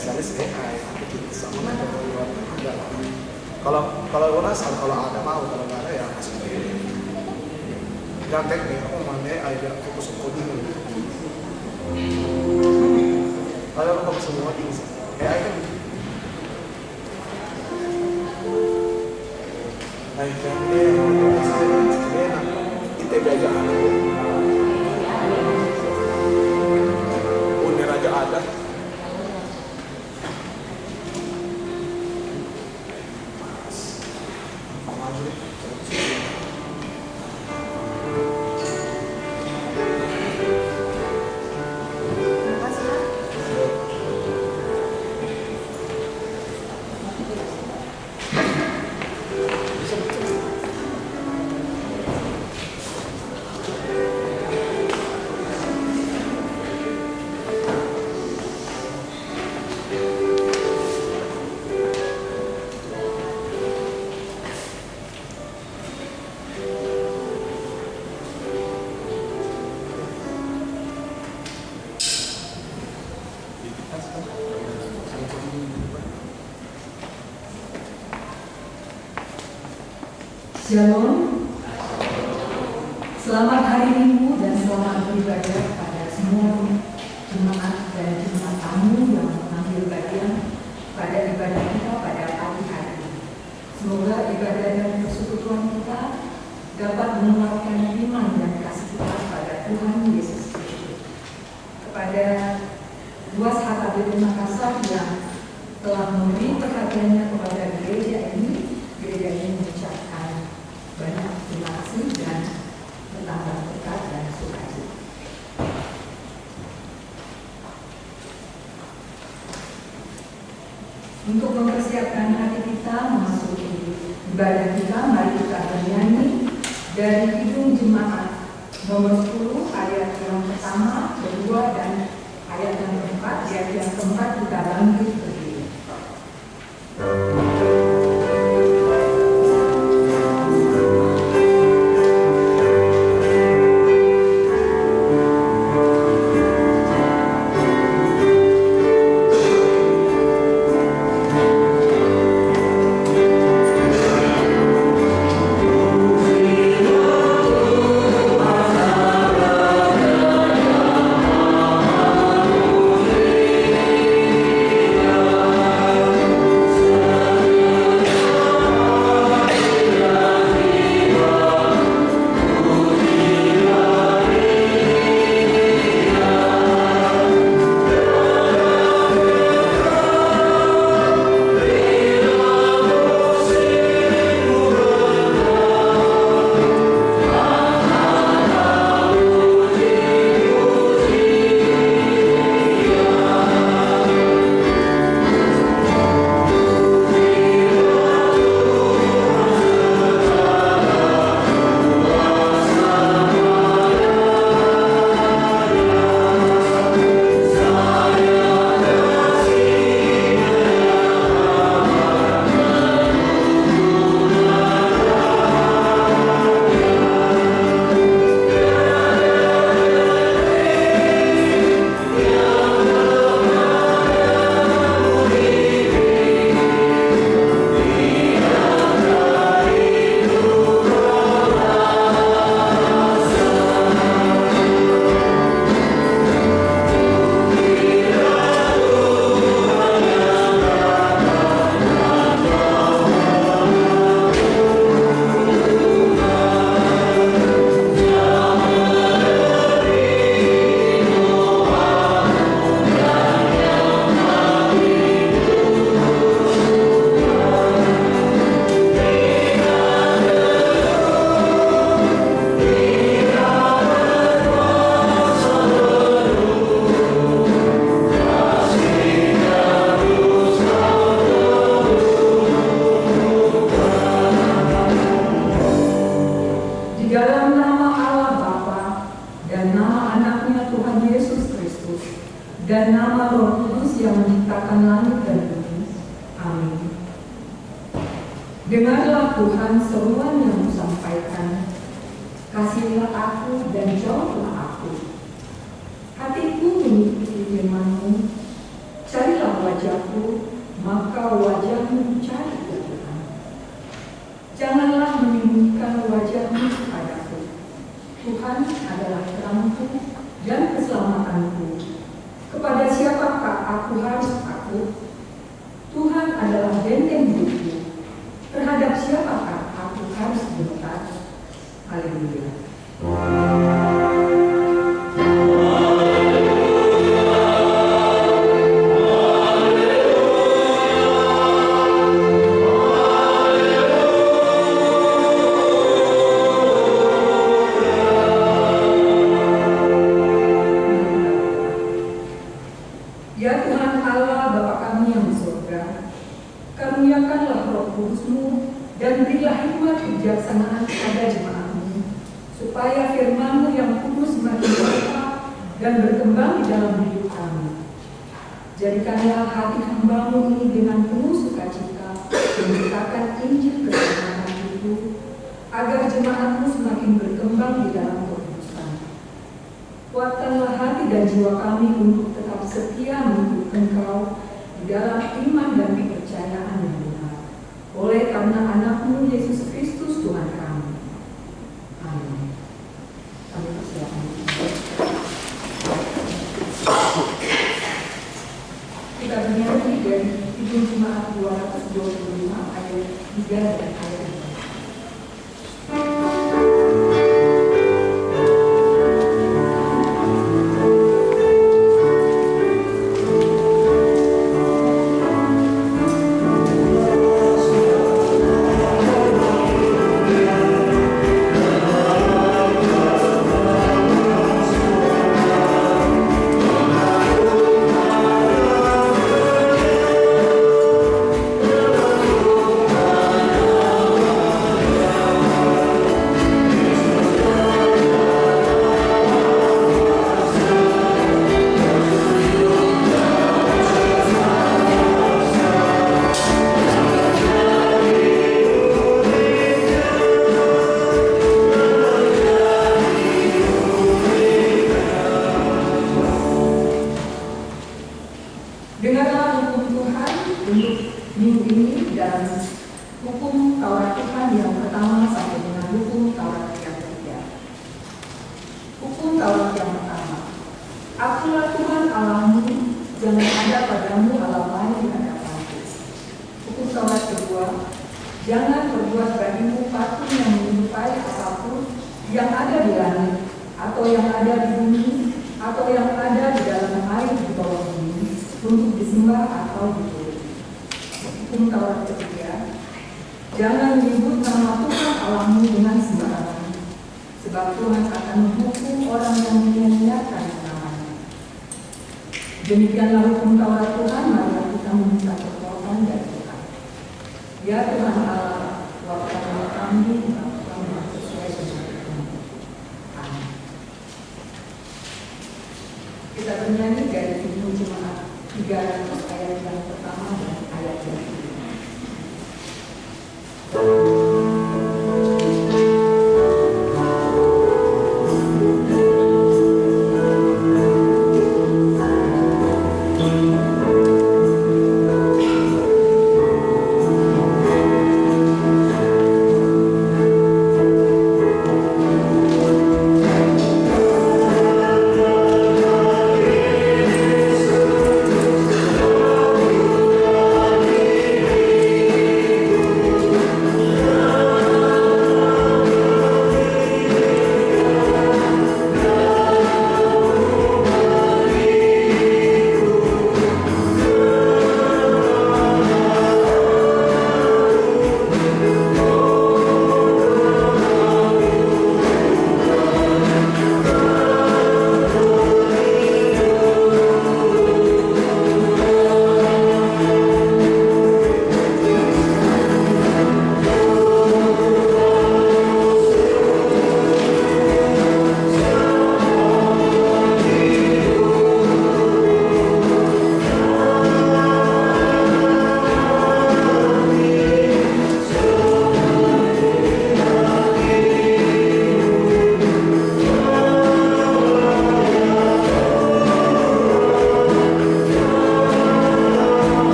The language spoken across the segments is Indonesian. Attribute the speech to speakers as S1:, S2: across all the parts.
S1: spesialis AI nanti kita sama ada. Kalau lunas kalau ada mau, kalau nggak ada ya masuk dan teknik aku mau AI biar fokus ke coding gitu. Kalau aku fokus semua coding sih AI kan baik kan dia kita belajar Unir aja ada.
S2: Shalom, selamat hari Minggu dan selamat beribadah pada semua jemaat dan jemaat tamu yang mengambil bagian pada ibadah kita pada pagi hari ini. Semoga ibadah dan persekutuan kita dapat menguatkan iman dan kasih kita pada Tuhan Yesus Kristus. Kepada Buas HKBP Makassar yang telah memberi perhatiannya kepada gereja ini mengucapkan banyak terima kasih dan bertambah berkat dan sukacita. Untuk mempersiapkan hati kita memasuki ibadah kita, mari kita bernyanyi dari Kidung Jemaat nomor 10 ayat yang pertama, kedua dan ayat yang keempat. Di ayat yang keempat kita bangkit berdiri. dan nama Roh Kudus yang menciptakan langit dan bumi. Amin. Dengarlah Tuhan seruan yang kusampaikan, kasihilah aku dan jauhlah aku. Hatiku mengikuti firman-Mu, carilah wajah wajahku, maka wajahmu cari ya Tuhan. Janganlah menyembunyikan wajahmu kepadaku. Tuhan adalah terangku dan keselamatanku. Kepada siapakah aku harus takut? Tuhan adalah benteng hidupku. Terhadap siapakah aku harus gentar? Haleluya. Ya Tuhan Allah Bapa kami yang di surga, karuniakanlah Roh Kudus-Mu dan berilah hikmat kebijaksanaan kepada jemaat-Mu, supaya firman-Mu yang kudus semakin berkah dan berkembang di dalam hidup kami. Jadikanlah hati hamba-Mu ini dengan penuh sukacita memberitakan Injil keselamatan itu, agar jemaat-Mu semakin berkembang di dalam kekudusan. Kuatkanlah hati dan jiwa kami untuk tetap setia mengikut Engkau di dalam iman dan kepercayaan yang benar. Oleh karena anak-Mu Yesus Kristus Tuhan kami. Amin. Kami persilakan. Kita bernyanyi dari Kidung Jemaat 225 ayat 3 dan ayat 4. Dengarlah hukum Tuhan untuk minggu ini dan hukum Taurat Tuhan yang pertama sampai dengan hukum Taurat yang ketiga. Hukum Taurat yang pertama, Akulah Tuhan Allahmu, jangan ada padamu Allah lain di hadapanku. Hukum Taurat kedua, jangan berbuat bagimu patung yang menyerupai apapun yang ada di langit, atau yang ada di bumi, atau yang ada di dalam air di bawah bumi, untuk disembah atau ditulis. Hukum Taurat ketiga, jangan menyebut nama Tuhan Allahmu dengan sembarangan, sebab Tuhan akan menghukum orang yang menyia-nyiakan namanya. Demikianlah hukum Taurat Tuhan, mari kita meminta pertolongan dari Tuhan. Ya Tuhan Allah, waktunya kami melakukan sesuai dengan hukum. Amin. Kita bernyanyi dari Kidung Jemaat 300 ayat yang pertama dan ayat yang kedua.
S3: Yeah.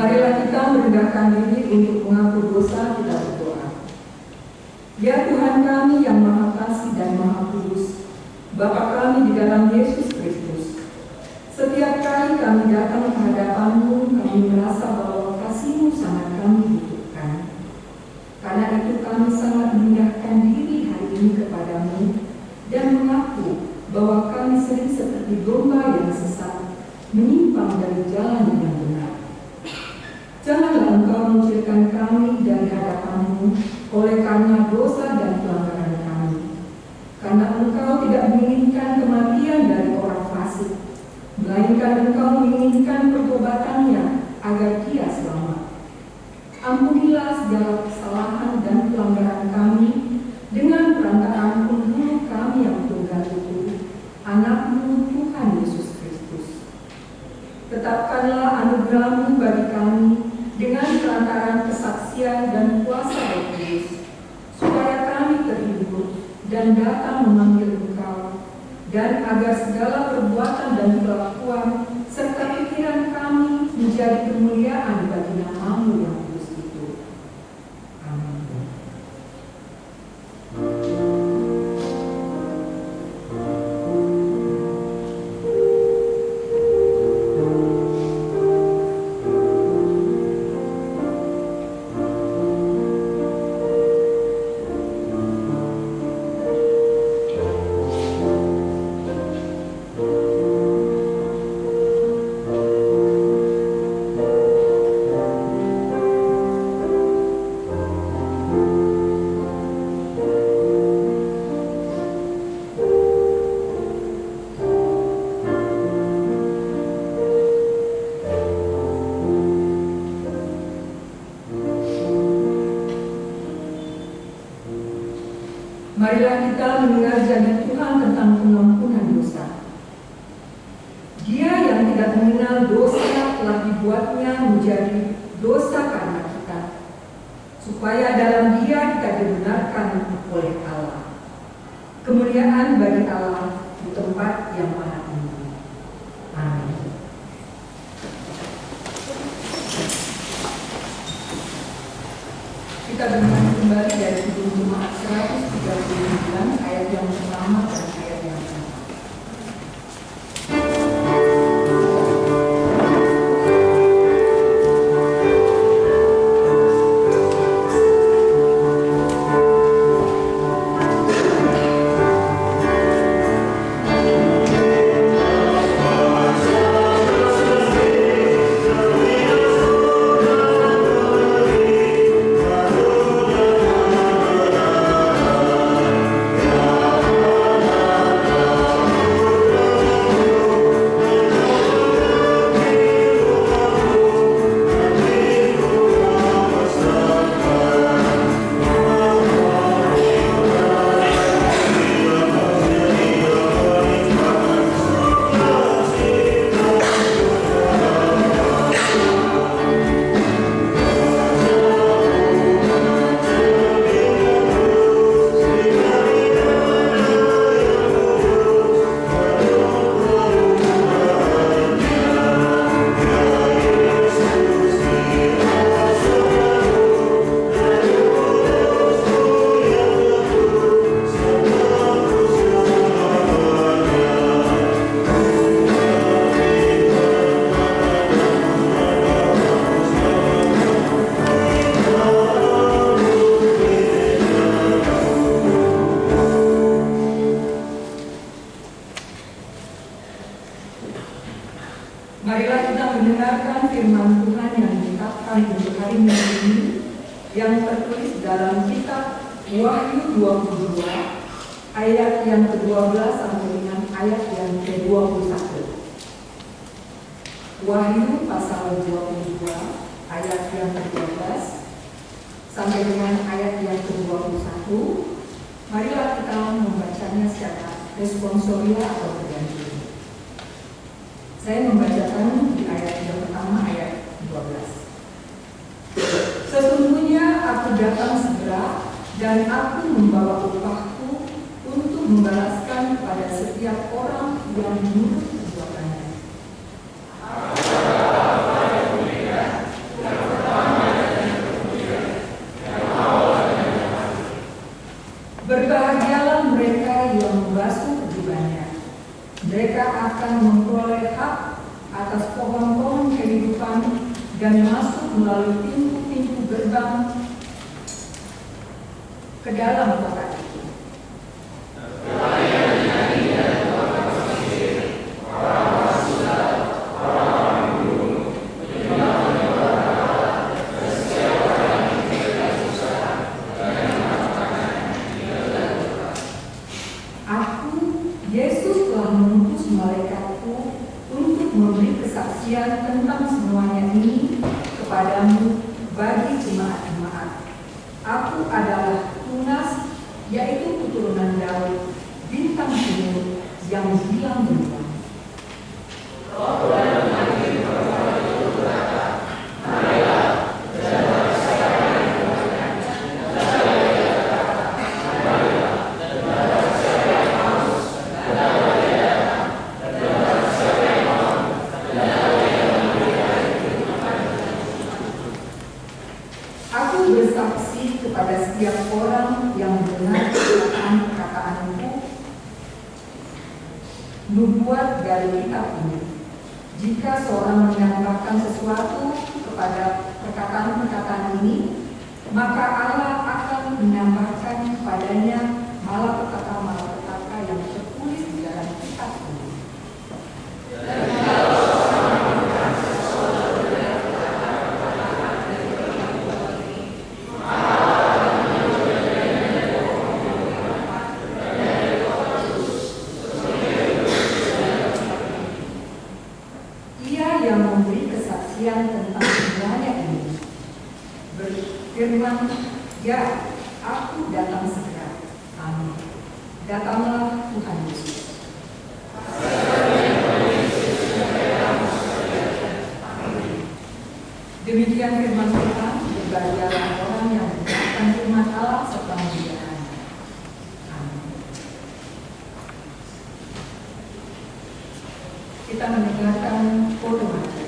S2: Marilah kita merendahkan diri untuk mengaku dosa, kita berdoa. Ya Tuhan kami yang Maha Kasih dan Maha Kudus, Bapa kami di dalam Yesus Kristus, setiap kali kami datang ke hadapan-Mu, kami merasa bahwa kasih-Mu sangat kami butuhkan. Karena itu kami sangat menyerahkan diri hari ini kepada-Mu dan mengaku bahwa kami sering seperti domba yang sesat, menyimpang dari jalan yang benar. Janganlah Engkau mengucilkan kami dari hadapan-Mu oleh karena dosa dan pelanggaran kami. Karena Engkau tidak menginginkan kematian dari orang fasik, melainkan Engkau menginginkan pertobatannya agar dia selamat. Ampunilah segala kesalahan dan pelanggaran kami dengan perantaraan penghulu kami yang tunggal itu, Anak-Mu Tuhan Yesus Kristus. Tetapkanlah anugerah-Mu bagi kami dengan perantaraan kesaksian dan kuasa Roh Kudus, supaya kami terhibur dan datang memanggil Engkau, dan agar segala perbuatan dan kelakuan serta pikiran kami menjadi kemuliaan bagi nama-Mu yang kudus itu. Amin. Marilah kita mendengar janji Tuhan tentang pengampunan dosa. Dia yang tidak mengenal dosa telah dibuatnya menjadi dosa karena kita, supaya dalam Dia kita dibenarkan oleh Allah. Kemuliaan bagi Allah di tempat yang maha tinggi. Amin. Kita dengar kembali dari Kidung Jemaat 139 ayat yang pertama dan ayat yang kedua. Marilah kita mendengarkan firman Tuhan yang ditetapkan untuk hari Minggu ini, yang tertulis dalam kitab Wahyu 22 ayat yang ke-12 sampai dengan ayat yang ke-21. Wahyu pasal 22 ayat yang ke-12 sampai dengan ayat yang ke-21. Marilah kita membacanya secara responsoria atau berganti. Saya membacakan di ayat yang pertama, ayat 12. Sesungguhnya aku datang segera dan aku membawa upahku untuk membalaskan kepada setiap orang yang menurut perbuatannya. dan masuk melalui pintu-pintu gerbang ke dalam kota itu. Yesus telah mengutus malaikatku untuk memberi kesaksian tentang semuanya ini kepadamu bagi jemaat-jemaat. Aku adalah Tunas, yaitu keturunan Daud, bintang timur yang hilang-hilang. Bersaksi kepada setiap orang yang mendengar perkataan-perkataanku, nubuat dari kitab ini. Jika seorang menyampaikan sesuatu kepada perkataan-perkataan ini, maka Allah akan menyampaikan kepadanya malapetaka-malapetaka yang tertulis di dalam kitab ini. Tentang semuanya ini berfirman, ya, aku datang segera. Amin. Datanglah Tuhan Yesus. Demikian firman Tuhan. Berbahagialah orang yang mendengarkan firman Allah serta menjalankannya. Amin. Kita mendengarkan foto wajah.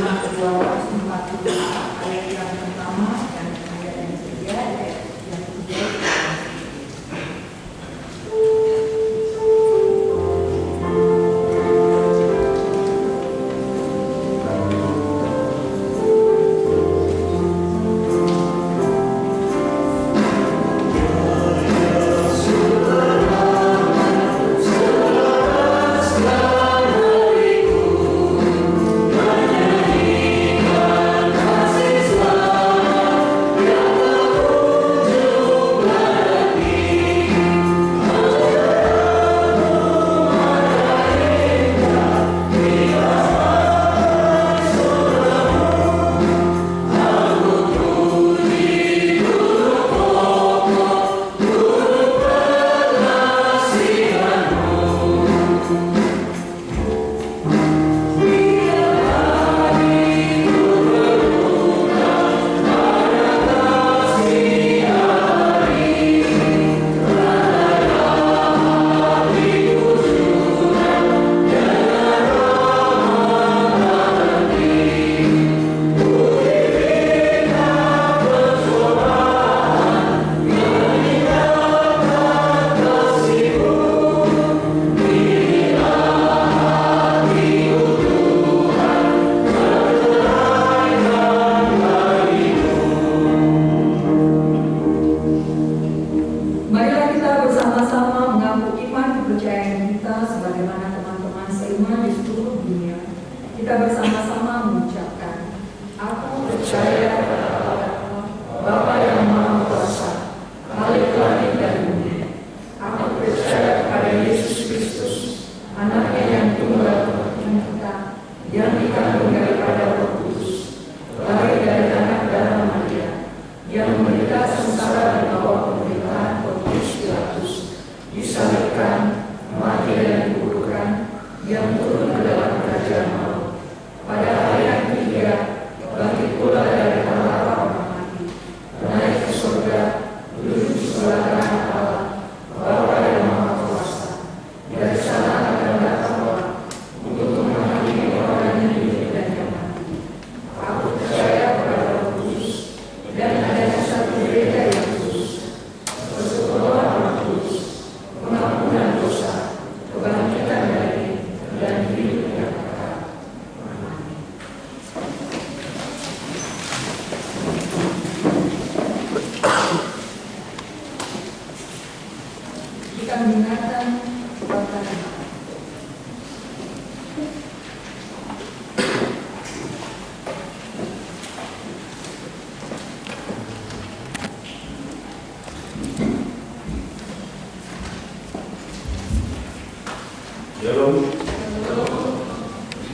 S2: halaman kedua 140 ayat yang pertama dan ayat yang ketiga, ayat yang ketiga.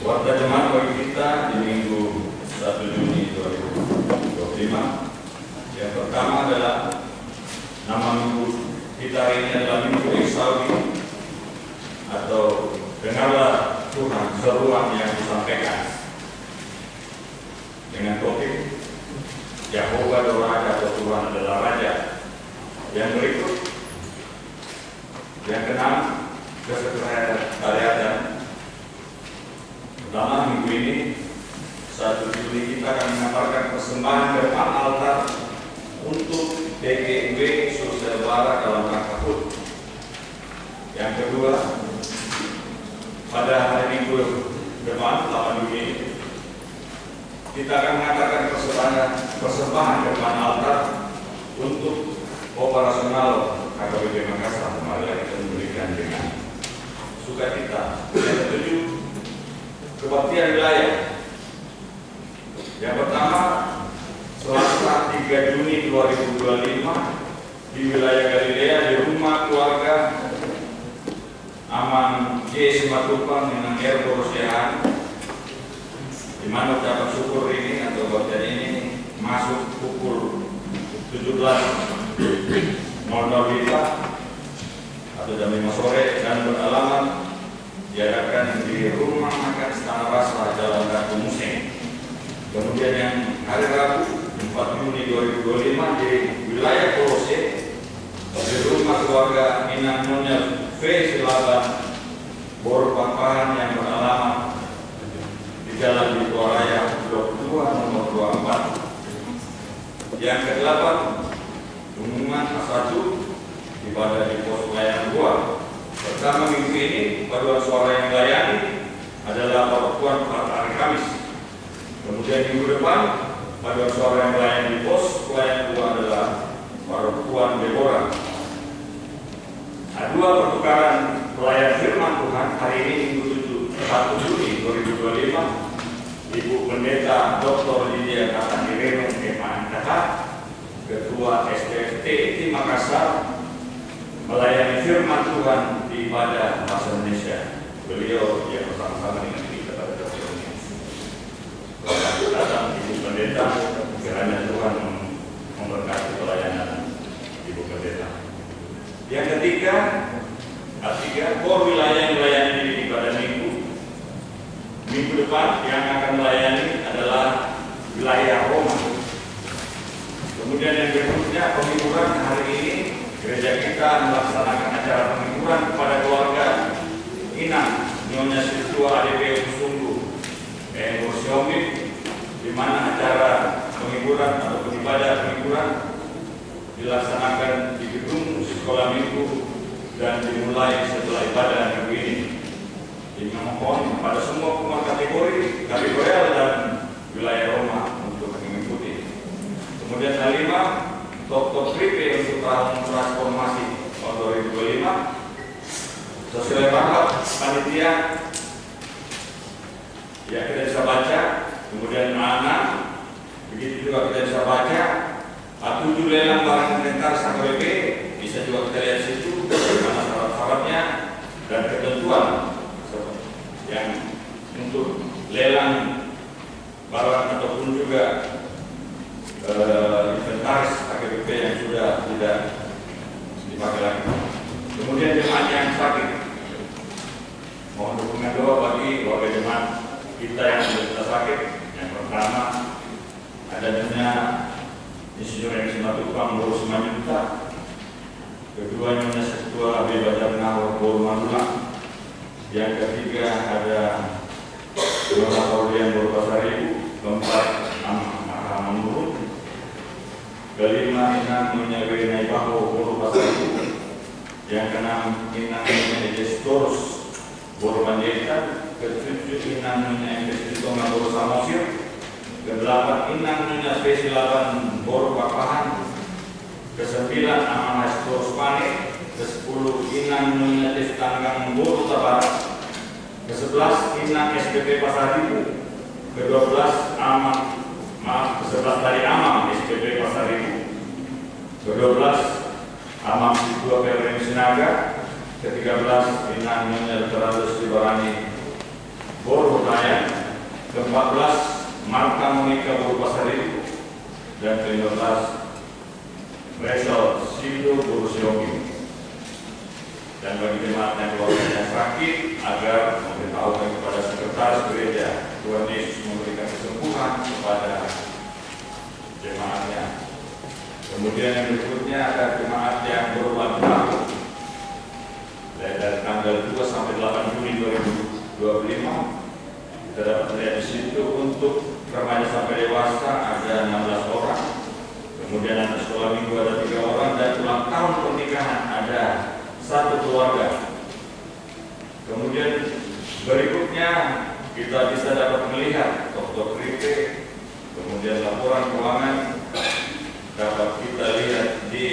S3: Warta jemaat bagi kita di Minggu 1 Juni 2025. Yang pertama adalah nama minggu kita hari ini adalah Minggu Eksawi atau dengarlah Tuhan seruan yang disampaikan dengan topik Yahova Raja atau Tuhan adalah Raja. Yang berikut yang keenam keseharian. Pertama minggu ini 1 Juli kita akan mengantarkan persembahan ke depan altar untuk PGUB Sosial Barat dalam rangka HUT. Yang kedua, pada hari Minggu depan 8 Juni kita akan mengantarkan persembahan ke depan altar untuk operasional KKBP Makassar. Mari kita memberikan dengan sukacita. Yang ketujuh, kebaktian wilayah. Yang pertama, Selasa 3 Juni 2025 di wilayah Galilea di rumah keluarga Aman J. Simatupang dengan R. Borosiaan, di mana ucapan syukur ini atau baktian ini masuk pukul 17.00 atau jam 5 sore dan beralamat diadakan di rumah makan Istana Rasa Jalan Ratu Museng. Kemudian yang hari Rabu 4 Juni 2025 di wilayah Kolose di rumah keluarga Minang Nonel V. Silaban Bor Pampahan yang beralamat di Jalan Ditua Raya 12 Yang ke-8, pengumuman asatu ibadah di pos pelayanan 2. Pertama minggu ini, paduan suara yang dilayani adalah perempuan pada hari Kamis. Kemudian minggu depan, paduan suara yang dilayani di pos pelayanan 2 adalah perempuan Deborah. Dua pertukaran pelayan firman Tuhan hari ini minggu 1 Juni 2025. Ibu Pendeta Dr. Lydia Katanireno MANKH, Ketua STFT di Makassar, melayani firman Tuhan di ibadah bahasa Indonesia. Beliau yang bersama-sama dengan kita pada waktu ini. Datang Ibu Pendeta, kiranya Tuhan memberkati pelayanan Ibu Pendeta. Yang ketiga, kor wilayah yang melayani di ibadah minggu depan yang akan melayani adalah wilayah Roma. Kemudian yang berikutnya, penghiburan hari ini gereja kita melaksanakan acara penghiburan kepada keluarga Inang Nyonya Siswa ADP Sungguh Museumik, di mana acara penghiburan atau ibadah penghiburan dilaksanakan di gedung sekolah minggu dan dimulai setelah ibadah minggu ini. Jadi mohon kepada semua umat kategori KBPL dan wilayah Roma untuk mengikuti. Kemudian yang 5, Dr. Tripe untuk tahun transformasi tahun 2025. Sesuai rapat panitia ya kita bisa baca. Kemudian anak begitu juga kita bisa baca. 7 lelang barang inventaris AKBP bisa juga kita lihat situ karena syarat-syaratnya dan ketentuan yang untuk lelang barang ataupun juga inventaris AKBP yang sudah tidak dipakai lagi. Kemudian jemaat yang sakit, mohon dukungan doa bagi warga jemaat kita yang sudah sakit. Yang pertama adanya Insinyur yang Simatupang Boru Simanjunta, kedua Nyonya Ketua AB Bajar Nahor Boru Madura, yang ketiga ada Nyonya Paulian Boru Pasaribu, keempat Ahmad Nurul, kelima Inang Nyonya Gerinai Paho Boru Pasaribu, yang keenam Inang Nyonya Gestorus Boru Panjaitan, ketujuh Inang Nyonya Embes Tonga Boru Samosir, ke-8 Inang Nyonya Spesilaban Boru Papahan, ke-9 Amanah Storus Pane, ke-10 Inang Nyonya Tanggang Boru Tabarat, ke-11 Inang SPP Pasaribu, ke-12 ke-11 dari Amam SPP Pasaribu, ke-12 Amam Sidua PLN Sinaga, ke-13 Inang Nyonya Teralus Dibarani Boru Tayan, ke-14 Marta Monika Boru Pasaribu, dan ke-15 Resal Sido Boru Siomi. Dan bagi jemaat yang keluarga yang sakit agar memberitahukan kepada sekretaris gereja, Tuhan Yesus memberikan kesembuhan kepada jemaatnya. Kemudian yang berikutnya ada jemaat yang berulang tahun dari tanggal 2 sampai 8 Juni 2025. Kita dapat lihat di situ untuk remaja sampai dewasa ada 16 orang, kemudian anak sekolah minggu ada 3 orang, dan ulang tahun pernikahan ada 1 keluarga. Kemudian berikutnya kita bisa dapat melihat Dr. Kripe, kemudian laporan keuangan dapat kita lihat di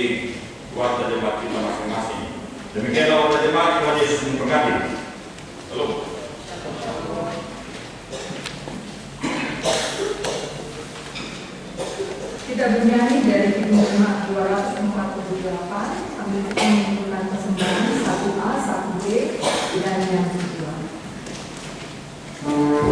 S3: warta jemaat kita masing-masing. Demikianlah warta jemaat, Tuhan Yesus memberkati. Halo.
S2: Kita bernyanyi dari Kidung Jemaat 248 sambil mengumpulkan persembahan 1A, 1B, dan yang kedua.
S4: Oh,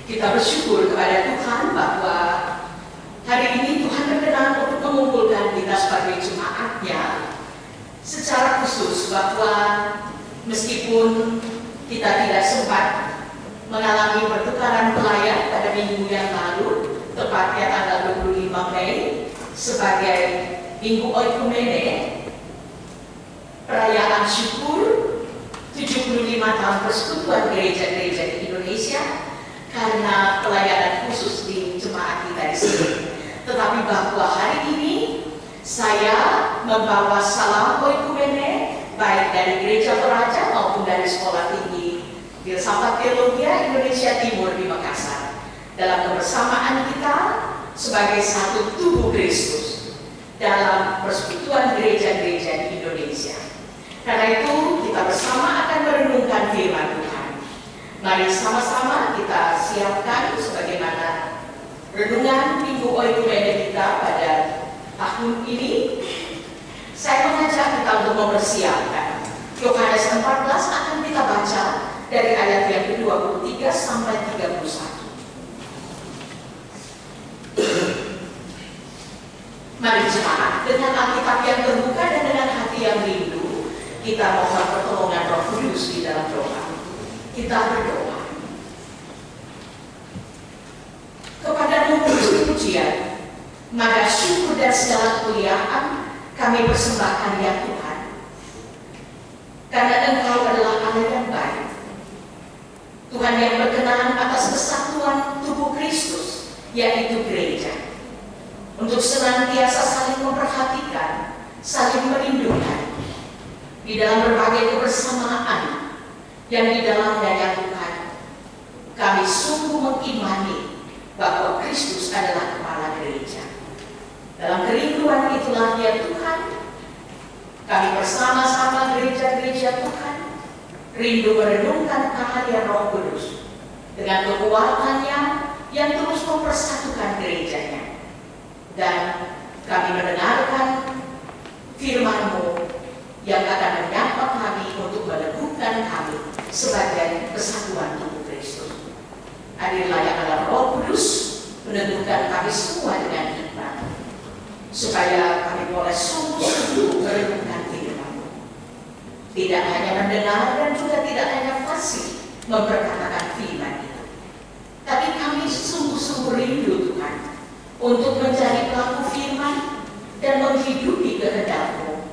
S4: Kita bersyukur kepada Tuhan bahwa hari ini Tuhan berkenan untuk mengumpulkan kita sebagai jemaatnya secara khusus, bahwa meskipun kita tidak sempat mengalami pertukaran pelayan pada minggu yang lalu, tepatnya tanggal 25 Mei sebagai Minggu Oikumene, perayaan syukur 75 tahun persekutuan gereja-gereja di Indonesia, karena pelayanan khusus di jemaat kita di sini. Tetapi bahwa hari ini saya membawa salam Oikumene baik dari Gereja Toraja maupun dari Sekolah Tinggi Filsafat Teologi Indonesia Timur di Makassar, dalam kebersamaan kita sebagai satu tubuh Kristus dalam persekutuan gereja-gereja di Indonesia. Karena itu kita bersama akan merenungkan firman Tuhan. Mari sama-sama kita siapkan sebagaimana renungan Minggu Oikumene kita pada tahun ini. Saya mengajak kita untuk mempersiapkan. Yohanes 14 akan kita baca dari ayat yang ke-23 sampai 31. Mari jemaat, dengan Alkitab yang terbuka dan dengan hati yang rindu, kita mohon pertolongan Roh Kudus di dalam doa. Kita berdoa. Kepadamu puji-pujian, maka syukur dan segala kemuliaan kami persembahkan ya Tuhan. Karena Engkau adalah Allah yang baik, Tuhan yang berkenan atas kesatuan tubuh Kristus, yaitu gereja, untuk senantiasa saling memperhatikan, saling melindungi di dalam berbagai kebersamaan yang di dalamnya ya Tuhan. Kami sungguh mengimani bahwa Kristus adalah kepala gereja. Dalam kerinduan itulah ya Tuhan, kami bersama-sama gereja-gereja Tuhan rindu merenungkan karya Roh Kudus dengan kekuatannya yang terus mempersatukan gerejanya. Dan kami mendengarkan firman-Mu yang akan menyapa kami untuk meneguhkan kami sebagai kesatuan tubuh Kristus. Hadirlah yang dalam Roh Kudus meneguhkan kami semua dengan iman, supaya kami boleh sungguh-sungguh merenungkan firman-Mu. Tidak hanya mendengar dan juga tidak hanya fasih memperkatakan firman itu, tapi kami sungguh-sungguh rindu Tuhan untuk menjadi pelaku firman dan menghidupi kehendak-Mu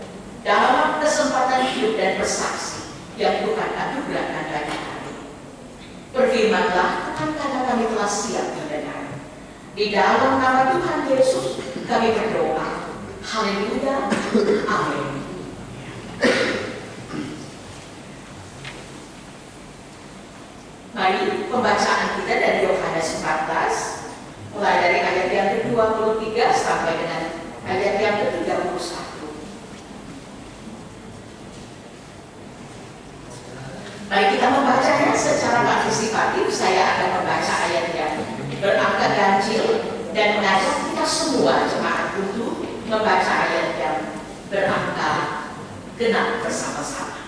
S4: dalam kesempatan hidup dan bersaksi yang Tuhan anugerahkan bagi kami. Berfirmanlah Tuhan, karena kami telah siap mendengar. Di dalam nama Tuhan Yesus kami berdoa. Haleluya. Amin. Mari pembacaan kita dari Yohanes 14, mulai dari ayat yang ke-23 sampai dengan ayat yang ke-31. Mari kita membacanya secara partisipatif. Saya akan membaca ayat yang berangka ganjil dan mengajak kita semua jemaat untuk membaca ayat yang berangka genap bersama-sama.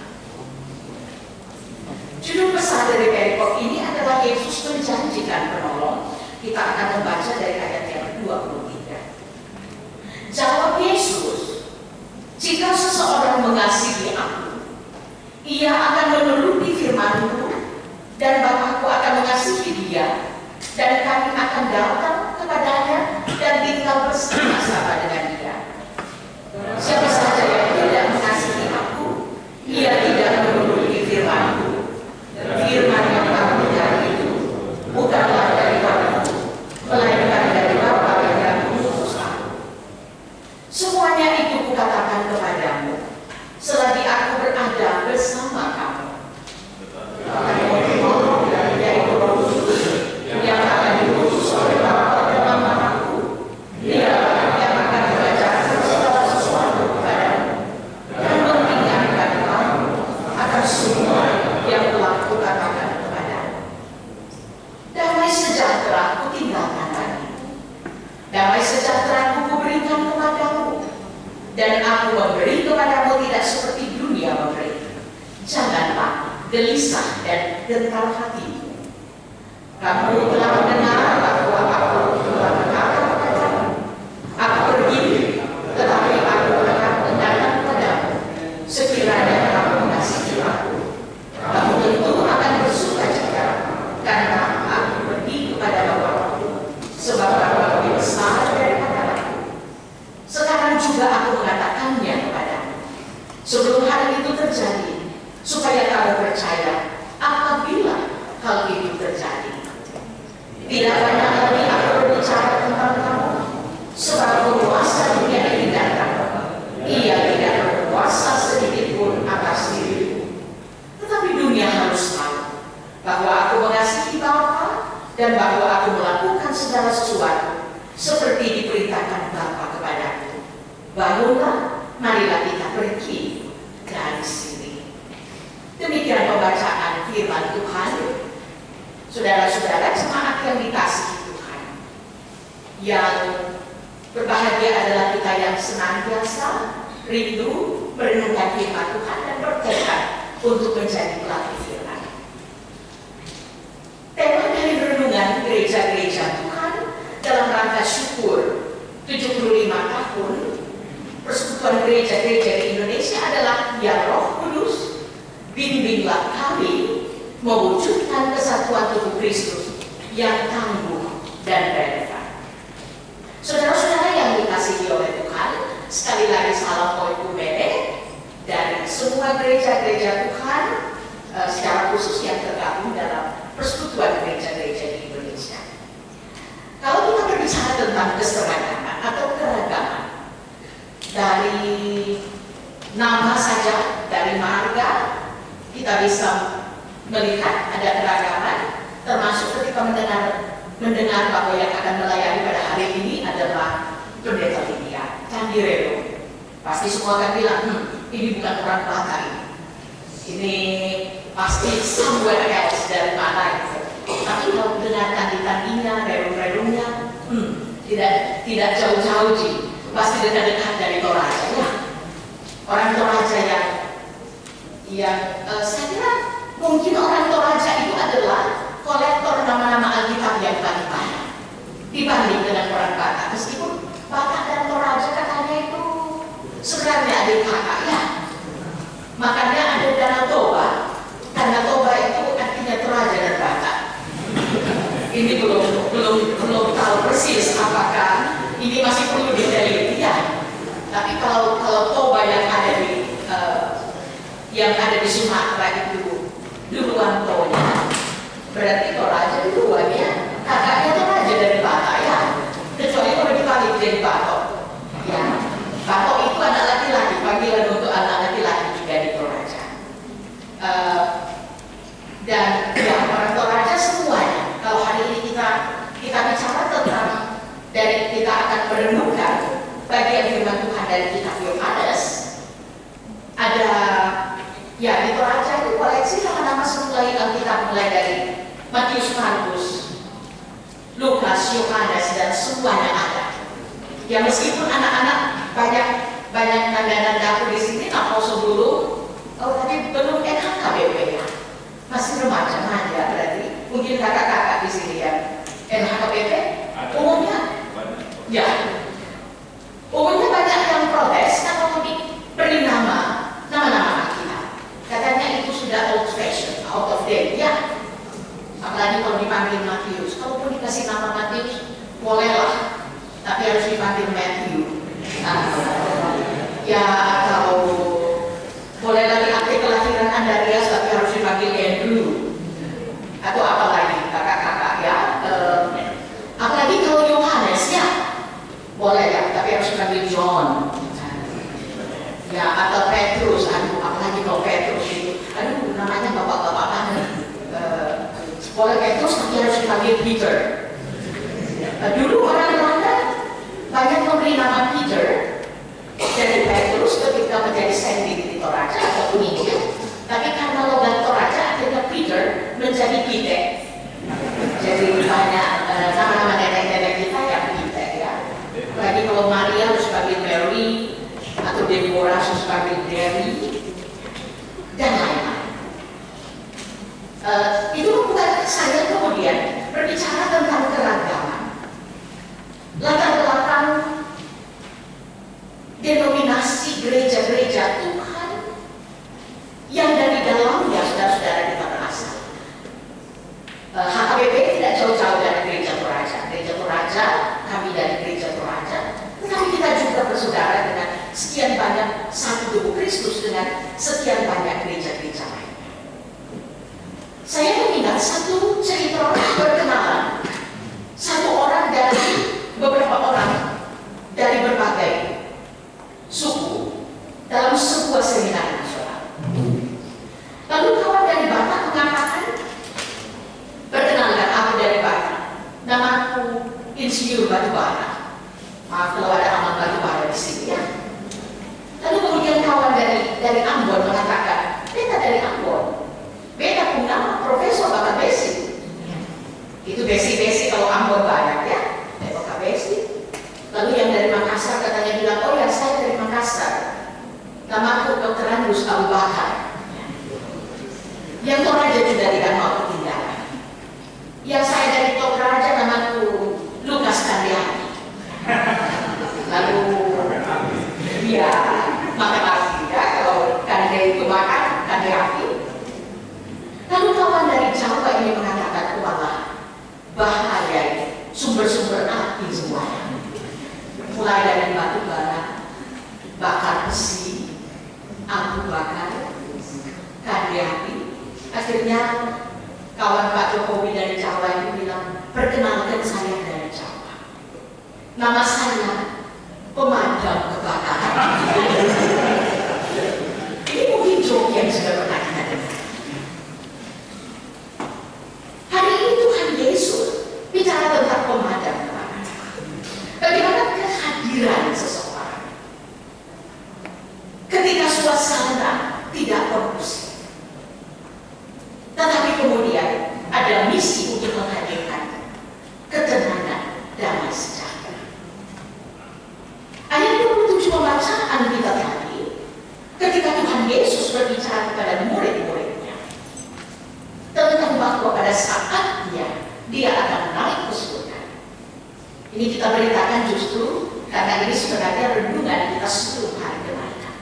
S4: Judul besar dari perikop ini adalah Yesus menjanjikan penolong. Kita akan membaca dari ayat yang ke-23. Jawab Yesus, jika seseorang mengasihi Aku, ia akan menuruti firman-Ku, dan Bapa-Ku akan mengasihi dia, dan kami akan datang kepadanya dan tinggal bersama-sama dengan dia. Siapa saja yang tidak mengasihi Aku, ia tidak menuruti firman-Ku. Firman yang Aku dari itu bukanlah dari Bapa-Ku, melainkan dari Bapa yang mengutus Aku. Semuanya itu Kukatakan kepadamu selagi Aku berada bersama kamu. Yaitu Roh Kudus yang akan diutus oleh Bapa dalam namaku. Dia yang akan mengajarkan segala sesuatu kepadamu dan mengingatkan kamu akan semua yang telah Kukatakan kepadamu. Damai sejahtera Kutinggalkan bagimu, damai sejahtera Kuberikan kepadamu, dan Aku memberi kepadamu tidak seperti dunia memberi. Janganlah gelisah dan gentar hatimu. Kamu telah Tidak banyak lagi aku berbicara tentang kamu, sebab penguasa dunia ini datang. Ia tidak berkuasa sedikit pun atas diriku. Tetapi dunia harus tahu bahwa aku mengasihi Bapa dan bahwa aku melakukan segala sesuatu seperti diperintahkan Bapa kepadaku. Bangunlah, marilah kita pergi dari sini. Demikian pembacaan firman Tuhan. Saudara-saudara jemaat yang dikasihi Tuhan, yang berbahagia adalah kita yang senantiasa rindu merenungkan firman Tuhan dan bertekad untuk menjadi pelaku firman. Tema dari renungan gereja-gereja Tuhan dalam rangka syukur 75 tahun Persekutuan Gereja-Gereja di Indonesia adalah Ya Roh Kudus, bimbinglah kami mewujudkan kesatuan tubuh Kristus yang tangguh dan relevan. Saudara-saudara yang dikasihi oleh Tuhan, sekali lagi salam oikumene dari semua gereja-gereja Tuhan, secara khusus yang tergabung dalam Persekutuan Gereja-Gereja di Indonesia. Kalau kita berbicara tentang keseragaman atau keragaman, dari nama saja, dari marga, kita bisa melihat ada keragaman, termasuk ketika mendengar bahwa yang akan melayani pada hari ini adalah Pendeta Lydia Candirero. Pasti semua akan bilang, ini bukan orang Batak ini pasti somewhere else, dari mana itu. Tapi kalau mendengarkan ditandinya, redung-redungnya, tidak jauh-jauh pasti dekat-dekat dari Toraja ya. Orang Toraja yang saya kira mungkin orang Toraja itu adalah kolektor nama-nama Alkitab yang paling banyak dibanding dengan orang Batak. Meskipun Batak dan Toraja katanya itu sebenarnya adik kakak ya. Makanya ada Danau Toba, karena Toba itu artinya Toraja dan Batak. Ini belum tahu persis apakah ini masih perlu diteliti ya. Tapi kalau Toba yang ada di Sumatera itu duluan Tonya, berarti Toraja duluannya kakaknya Toraja dari Batak ya. Kecuali kalau dibalik jadi Batok ya. Batok itu anak laki-laki, panggilan untuk anak laki-laki juga di Toraja. Dan ya, orang Toraja semuanya. Kalau hari ini kita bicara tentang, dari kita akan merenungkan bagian firman Tuhan dari kitab Yohanes, ada ya di Toraja itu koleksi nama-nama semulai Alkitab, mulai dari Matius, Markus, Lukas, Yohanes, dan semuanya ada. Ya meskipun anak-anak banyak nanda-nanda aku di sini, tapi belum NHKBP ya, masih remaja berarti mungkin kakak-kakak di sini ya. NHKBP umumnya ya, umumnya banyak yang protes kalau diberi nama-nama Alkitab, katanya itu sudah old fashion, out of date ya. Apalagi kalau dipanggil Matius, kalaupun dikasih nama Matius bolehlah, tapi harus dipanggil Matthew. Ya atau boleh lagi akte kelahiran Andreas, tapi harus dipanggil Andrew. Atau apalagi kakak-kakak ya, apalagi kalau Yohanes ya boleh ya, tapi harus dipanggil John. Ya atau Petrus, apalagi kalau Petrus itu, namanya bapak-bapak banget. Boleh Petrus, tapi harus dipanggil Peter. Dulu orang Belanda banyak memberi nama Peter dari Petrus ketika menjadi sendiri di Toraja atau Injil. Tapi karena logat Toraja, akhirnya Peter menjadi Pite. Jadi banyak nama-nama nenek-nenek kita yang Pite ya. Lagi kalau Maria harus dipanggil Mary, atau Deborah harus dipanggil Debbie, dan lain-lain. Itu bukan saya kemudian berbicara tentang keragaman. Latar belakang denominasi gereja-gereja Tuhan yang dari dalamnya saudara-saudara kita berasal. HKBP tidak jauh-jauh dari gereja Toraja. Gereja Toraja, kami dari gereja Toraja. Tetapi kita juga bersaudara dengan sekian banyak satu tubuh Kristus dengan sekian banyak gereja-gereja lain. Saya mengingat satu cerita perkenalan namaku insinyur batubara. Maaf kalau ada amal batubara di sini ya. Lalu kemudian kawan dari Ambon mengatakan, beta dari Ambon, beta pun nama Profesor Bapak Besi. Itu besi kalau Ambon banyak ya, Bapak Besi. Lalu yang dari Makassar katanya bilang, oh ya saya dari Makassar, namaku Dr. Andus Abu Bakar. Yang Toraja juga tidak mau ketinggalan. Yang saya dari Toraja namaku Lukas Kandiani. Lalu ya makan nasi ya, kalau Kande itu makan Kandiani. Lalu kawan dari Jawa ini mengatakan, wah bahaya ini, sumber-sumber api semuanya. Mulai dari batu bara, bakar besi, abu bakar, Kandiani. Akhirnya kawan Pak Jokowi dari Jawa itu bilang, perkenalkan saya dari Jawa. Nama saya pemadam kebakaran. Ini mungkin joke yang sudah pernah kita dengar. Hari ini Tuhan Yesus bicara tentang pemadam kebakaran. Bagaimana kehadiran seseorang ketika suasana tidak kondusif. Tetapi kemudian ada misi untuk menghadirkan ketenangan, damai sejahtera. Ayat 27 pembacaan kita tadi, ketika Tuhan Yesus berbicara kepada murid-muridnya tentang bahwa pada saatnya Dia akan naik ke surga. Ini kita beritakan justru karena ini sebenarnya renungan kita sebelum hari kenaikan.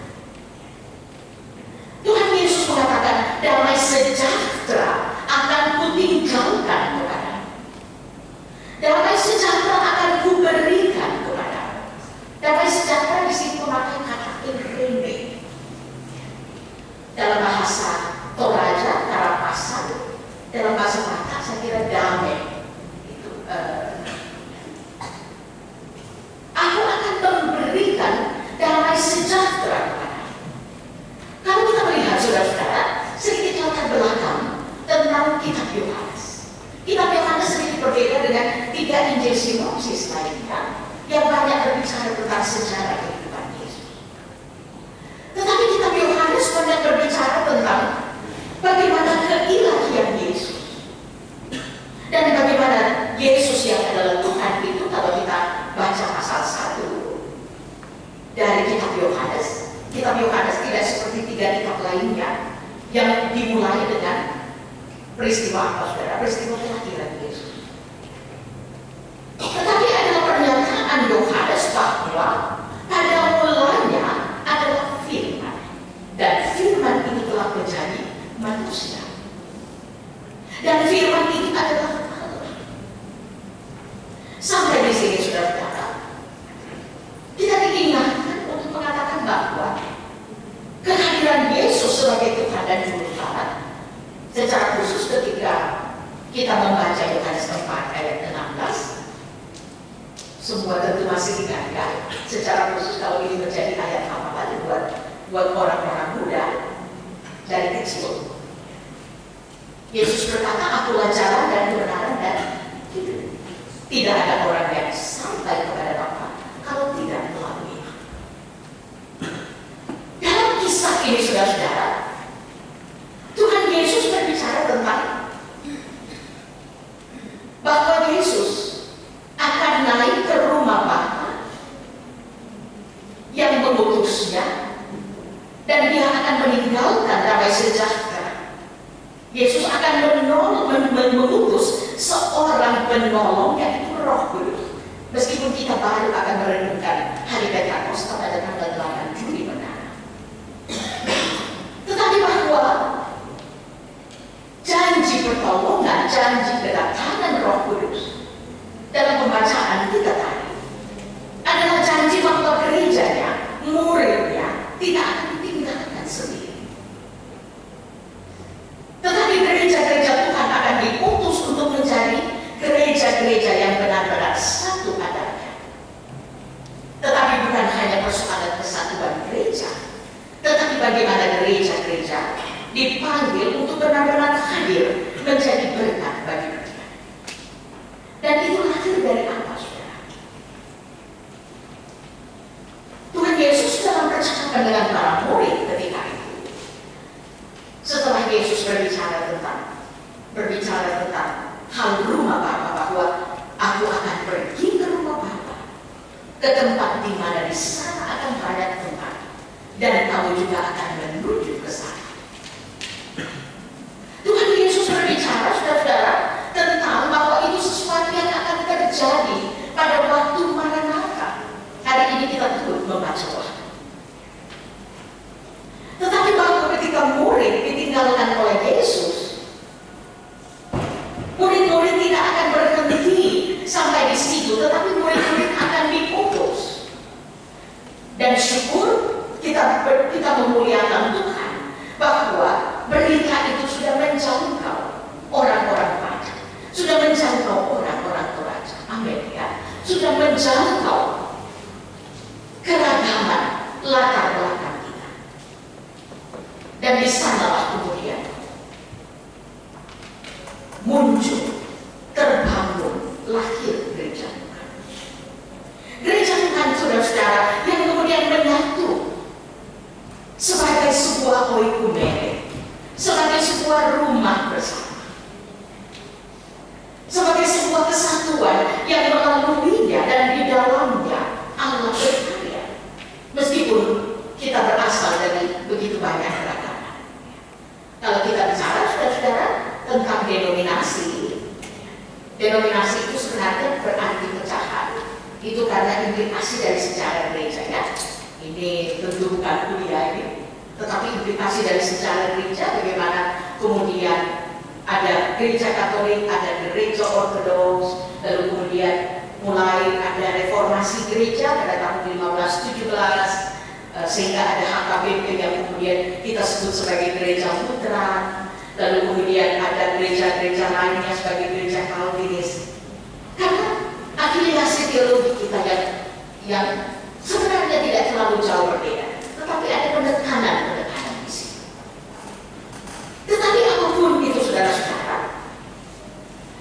S4: Tuhan Yesus mengatakan, damai sejahtera akan kutinggalkan kepadamu. Damai sejahtera akan kuberikan kepadamu. Damai sejahtera di sini memakai kata irene. Dalam bahasa Toraja, Karapasan, dalam bahasa Batak saya kira damai. Itu, aku akan memberikan damai sejahtera kepadamu. Kalau kita melihat saudara-saudara, sedikit latar belakang tentang kitab Yohanes. Kitab Yohanes sedikit berbeda dengan 3 Injil sinopsis lainnya yang banyak berbicara tentang sejarah kehidupan Yesus. Tetapi kitab Yohanes banyak berbicara tentang bagaimana keilahian Yesus dan bagaimana Yesus yang adalah Tuhan itu. Kalau kita baca pasal 1 dari kitab Yohanes, kitab Yohanes tidak seperti 3 kitab lainnya yang dimulai dengan peristiwa apa saudara? Peristiwa kelahiran Yesus. Tetapi adalah pernyataan Yohanes bahwa pada mulanya adalah firman, dan firman itu telah menjadi manusia. Dan firman itu adalah Allah. Sampai di sini saudara-saudara, kita diingatkan untuk mengatakan bahwa kehadiran Yesus sebagai Tuhan dan Juru Selamat, secara khusus ketika kita membaca Yohanes 4 ayat 16, semua tentu masih ingat ya. Secara khusus kalau ini menjadi ayat hafalan buat orang-orang muda dari kecil. Yesus berkata, akulah jalan dan kebenaran dan hidup. Tidak ada orang yang sampai kepada Bapa kalau tidak melalui Aku. Dalam kisah ini saudara-saudara, Tuhan Yesus berbicara tentang bahwa Yesus akan naik ke rumah Bapa yang mengutusnya, dan Dia akan meninggalkan damai sejahtera. Yesus akan mengutus seorang penolong, yaitu Roh Kudus. Meskipun kita baru akan merenungkan hari Pentakosta pada tanggal 8 Juli mendatang, tetapi bahwa janji pertolongan, janji kedatangan Roh Kudus dalam pembacaan kita tadi adalah janji bahwa gerejanya, muridnya tidak akan ditinggalkan sendiri. Tetapi gereja-gereja Tuhan akan diutus untuk menjadi gereja-gereja yang benar-benar satu adanya. Tetapi bukan hanya persoalan kesatuan gereja, tetapi bagaimana gereja-gereja dipanggil untuk benar-benar hadir menjadi berkat bagi mereka. Dan itu ke tempat di mana di sana akan banyak tempat, dan kamu juga akan menuju ke sana. Tuhan Yesus berbicara, saudara-saudara, tentang bahwa itu sesuatu yang akan terjadi pada waktu Maranatha. Hari ini kita turut membaca waktu. Tetapi bahwa ketika murid ditinggalkan oleh Yesus, murid-murid tidak akan berhenti sampai di situ, tetapi murid-murid akan diutus. Dan syukur kita memuliakan Tuhan bahwa berita itu sudah menjangkau orang-orang banyak, sudah menjangkau orang-orang toraja. Amin ya. Sudah menjangkau keragaman latar belakang kita. Dan di sanalah kemudian muncul, terbangun, lahir gereja Tuhan. Gereja Tuhan, saudara-saudara, yang kemudian menyatu sebagai sebuah oikumene, sebagai sebuah rumah bersama, sebagai sebuah kesatuan yang melaluinya dan di dalamnya Allah berkarya. Meskipun kita berasal dari begitu banyak keragaman. Kalau kita bicara, saudara-saudara, tentang denominasi itu sebenarnya berarti pecahan. Itu karena implikasi dari sejarah gereja ya. Ini tentu bukan kuliah ini, tetapi implikasi dari sejarah gereja, bagaimana kemudian ada gereja Katolik, ada gereja Ortodoks, lalu kemudian mulai ada reformasi gereja pada tahun 1517, sehingga ada HKBP yang kemudian kita sebut sebagai gereja Lutheran, lalu kemudian ada gereja-gereja lainnya sebagai gereja Calvinis. Karena afiliasi teologi kita yang sebenarnya tidak terlalu jauh berbeda, tetapi ada penekanan di sini. Tetapi apapun itu, saudara-saudara,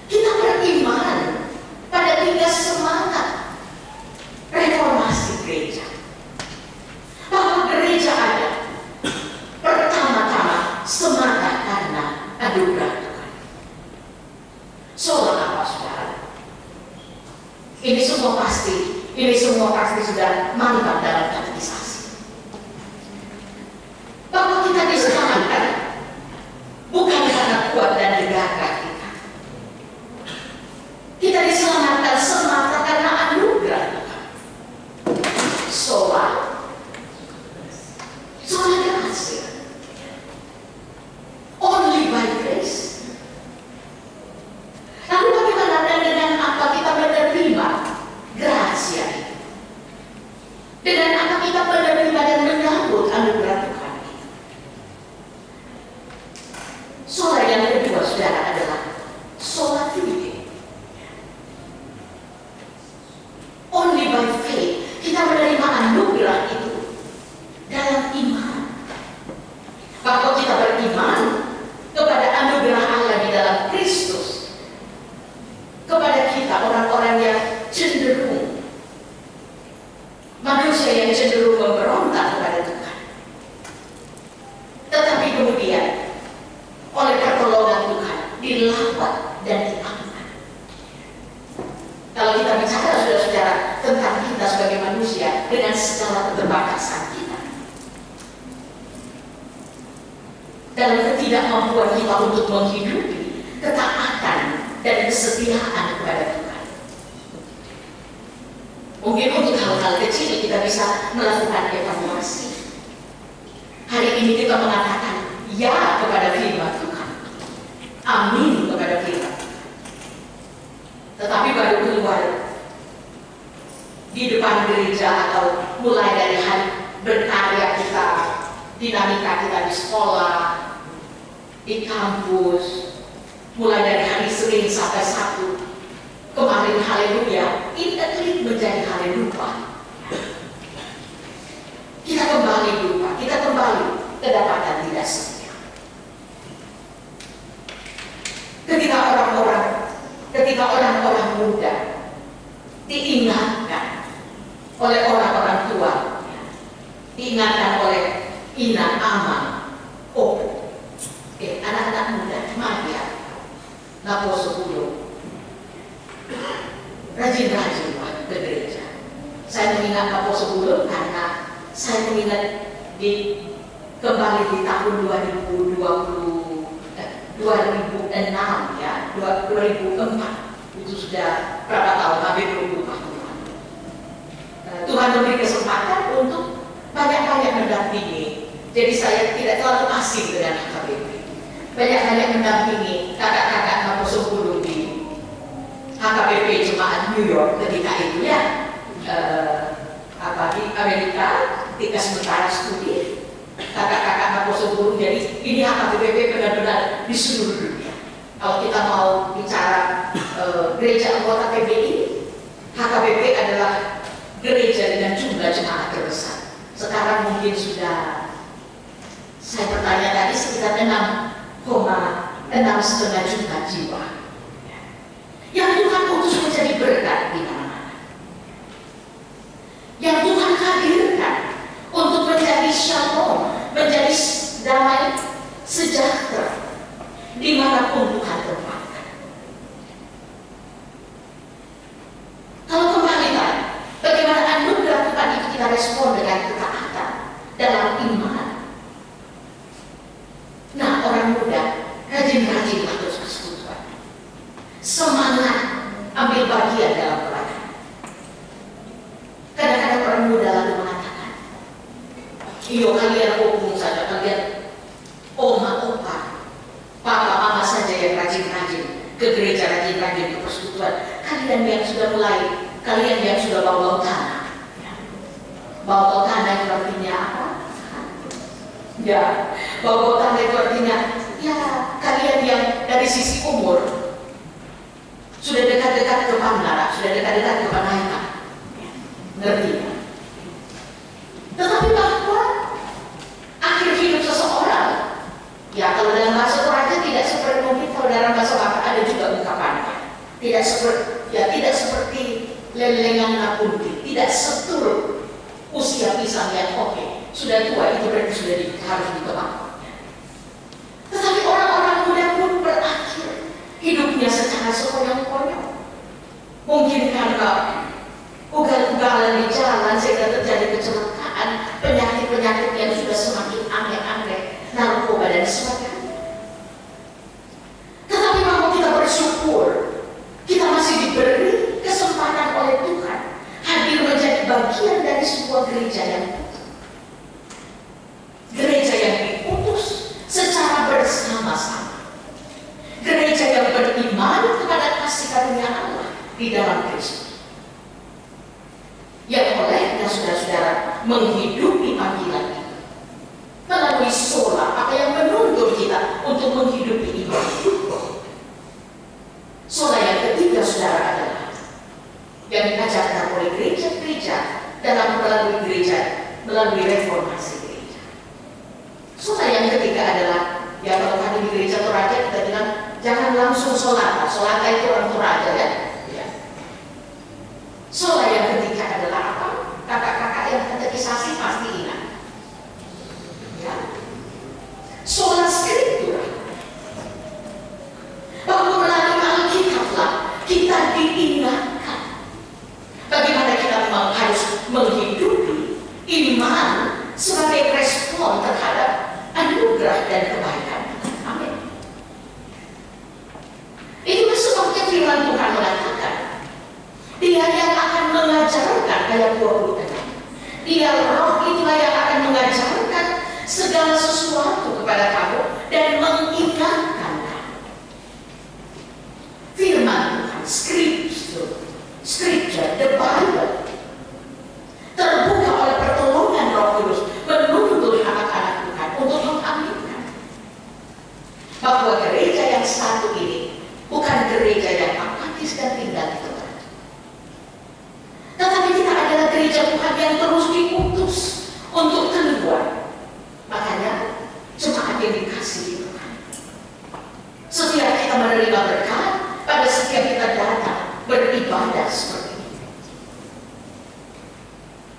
S4: kita beriman pada 3 semangat reformasi gereja. Bahwa gereja ada pertama-tama semangat karena anugerah Tuhan. Soal apa, saudara? Ini semua pasti sudah mantap dalam katekisasi. Bahwa kita diselamatkan bukan karena kuat dan gagah kita. Kita diselamatkan semata karena anugerah Tuhan. Soal gracia. Only by grace. Lalu bagaimana dengan apa kita menerima gracia itu? Dengan apa kita menerima dan menyambut anugerah Tuhan itu? Soal yang kedua, saudara, adalah sola fide. Only by faith kita menerima anugerah itu dalam iman. Bahwa kita beriman kepada anugerah Allah di dalam Kristus, kepada kita orang-orang yang cenderung, manusia yang cenderung memberontak kepada Tuhan, tetapi kemudian oleh pertolongan Tuhan dilawan dan diamankan. Kalau kita bicara, saudara-saudara, tentang kita sebagai manusia dengan segala keterbatasan kita, dalam ketidakmampuan kita untuk menghidupi ketaatan dan kesetiaan kepada Tuhan. Mungkin untuk hal-hal kecil kita bisa melakukan evaluasi. Hari ini kita mengatakan ya kepada firman Tuhan, amin kepada firman Tuhan. Tetapi baru keluar di depan gereja atau mulai dari hari berkarya kita, dinamika kita di sekolah, di kampus, mulai dari hari Senin sampai Sabtu. Kemarin haleluya, ini klik menjadi haleluya. Kita kembali lupa, kita kembali kedapatan tidak setia. Ketika orang-orang muda diingatkan oleh orang-orang tua, diingatkan oleh Ina Ama, anak-anak muda, mari ya, Lapo 10, rajin-rajin ke gereja. Saya mengingat Bapak sebelum karena saya mengingat kembali di tahun 2006 ya, 2004 itu sudah berapa tahun, hampir 20 tahun. Tuhan memberi kesempatan untuk banyak-banyak mendampingi. Jadi saya tidak terlalu asing dengan HKBP. Banyak-banyak mendampingi kakak-kakak Bapak sebelum di HKBP Jemaat New York ketika itu ya. Di Amerika ketika sementara studi kakak-kakak Makoso Guru. Jadi ini HKBP benar-benar di seluruh dunia. Kalau kita mau bicara gereja anggota PBI, HKBP adalah gereja dengan jumlah jemaat terbesar. Sekarang mungkin sudah, saya bertanya tadi, sekitar 6,5 juta jiwa yang Tuhan utus menjadi berkat di mana-mana, yang Tuhan hadirkan untuk menjadi shalom, menjadi damai sejahtera dimanapun Tuhan tempatkan. Kalau kembali tadi, bagaimana anugerah Tuhan itu kita respon dengan ketaatan dalam iman. Nah, orang muda rajin-rajinlah terus persekutuan, semangat ambil bagian dalam pelayanan. Kadang-kadang orang muda lalu mengatakan, iyo kalian opung saja, kalian oma opa, papa mama saja yang rajin-rajin ke gereja, rajin-rajin ke persekutuan. Kalian yang sudah mulai, kalian yang sudah bawa tanah. Bawa tanah itu artinya apa? Ya, bawa tanah itu artinya ya kalian yang dari sisi umur sudah dekat-dekat ke Pandara, sudah dekat-dekat ke Panaikan. Ngerti ya? Tetapi bahwa akhir hidup seseorang, ya kalau dalam bahasa Toraja tidak seperti, mungkin kalau dalam bahasa Batak ada juga ungkapannya, tidak seperti lelengan napunti, tidak seturut usia pisang yang oke, sudah tua itu berarti sudah harus ditebang. Tetapi orang-orang muda pun berakhir hidupnya secara sekonyong-konyong. Mungkin karena ugal-ugalan di jalan sehingga terjadi kecelakaan, penyakit-penyakit yang sudah semakin aneh-aneh, narkoba dan sebagainya. Tetapi mau kita bersyukur, kita masih diberi kesempatan oleh Tuhan hadir menjadi bagian dari sebuah gereja yang diutus secara bersama-sama, gereja yang beriman kepada kasih karunia Allah di dalam Kristus, yang olehnya saudara-saudara menghidupi panggilan itu melalui sola, apa yang menuntun kita untuk menghidupi iman. Sola yang ketiga saudara adalah yang diajarkan oleh gereja-gereja melalui reformasi gereja. Sola yang ketiga adalah, ya kalau kami di gereja Toraja kita bilang jangan langsung solata itu orang Toraja ya. Sola yang ketiga adalah apa? Kakak-kakak yang katekisasi pasti ingat. Ya. Sola skriptura. Bahwa melalui Alkitablah kita diingatkan bagaimana kita memang harus menghidupi iman sebagai respon terhadap anugerah dan kebaikan. Amin. Itulah sebabnya firman Tuhan mengatakan, Dia yang akan mengajarkan, ayat 26. Dia Roh itulah yang akan mengajarkan segala sesuatu kepada kamu dan mengingatkan kamu. Firman Tuhan, Scripture, the Bible, terbuka oleh pertolongan Roh Kudus menuntun anak-anak Tuhan untuk mengaminkan bahwa gereja yang satu ini bukan gereja yang apatis dan tinggal di tempat, tetapi kita adalah gereja Tuhan yang terus diutus untuk keluar. Makanya jemaat yang dikasihi Tuhan, setiap kita menerima berkat, pada setiap kita datang beribadah seperti ini,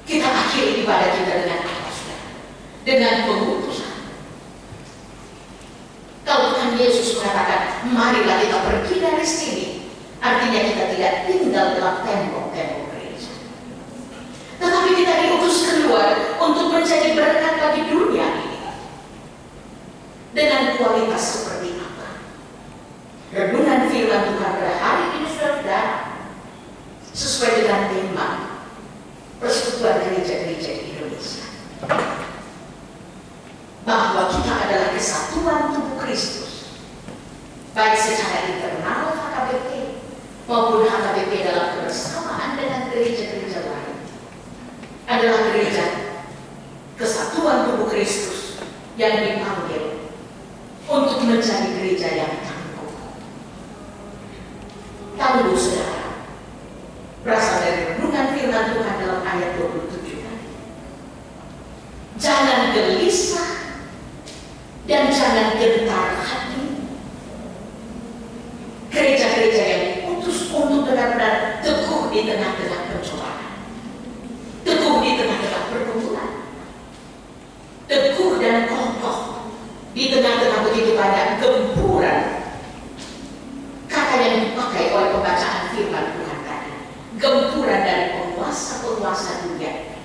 S4: kita akhiri ibadah kita dengan apa, saudara? Dengan pengutusan. Kalau Tuhan Yesus mengatakan, marilah kita pergi dari sini, artinya kita tidak tinggal dalam tembok-tembok gereja. Tuhan untuk menjadi berkat bagi dunia ini. Dengan kualitas seperti apa? Renungan firman Tuhan pada hari ini, saudara, sesuai dengan tema Persekutuan Gereja-Gereja di Indonesia, bahwa kita adalah kesatuan tubuh Kristus, baik secara internal HKBP maupun HKBP dalam kebersamaan dengan gereja-gereja lain, adalah gereja kesatuan tubuh Kristus yang dipanggil untuk menjadi gereja yang tangguh. Tangguh, saudara, berasal dari renungan firman Tuhan dalam ayat 27 tadi. Jangan gelisah dan jangan gentar hati. Gereja-gereja yang diutus untuk benar-benar teguh di tengah-tengah pencobaan, teguh di tengah-tengah pergumulan, teguh dan kokoh di tengah-tengah begitu banyak gempuran. Kata yang dipakai oleh pembacaan firman Tuhan tadi, gempuran dari penguasa-penguasa dunia.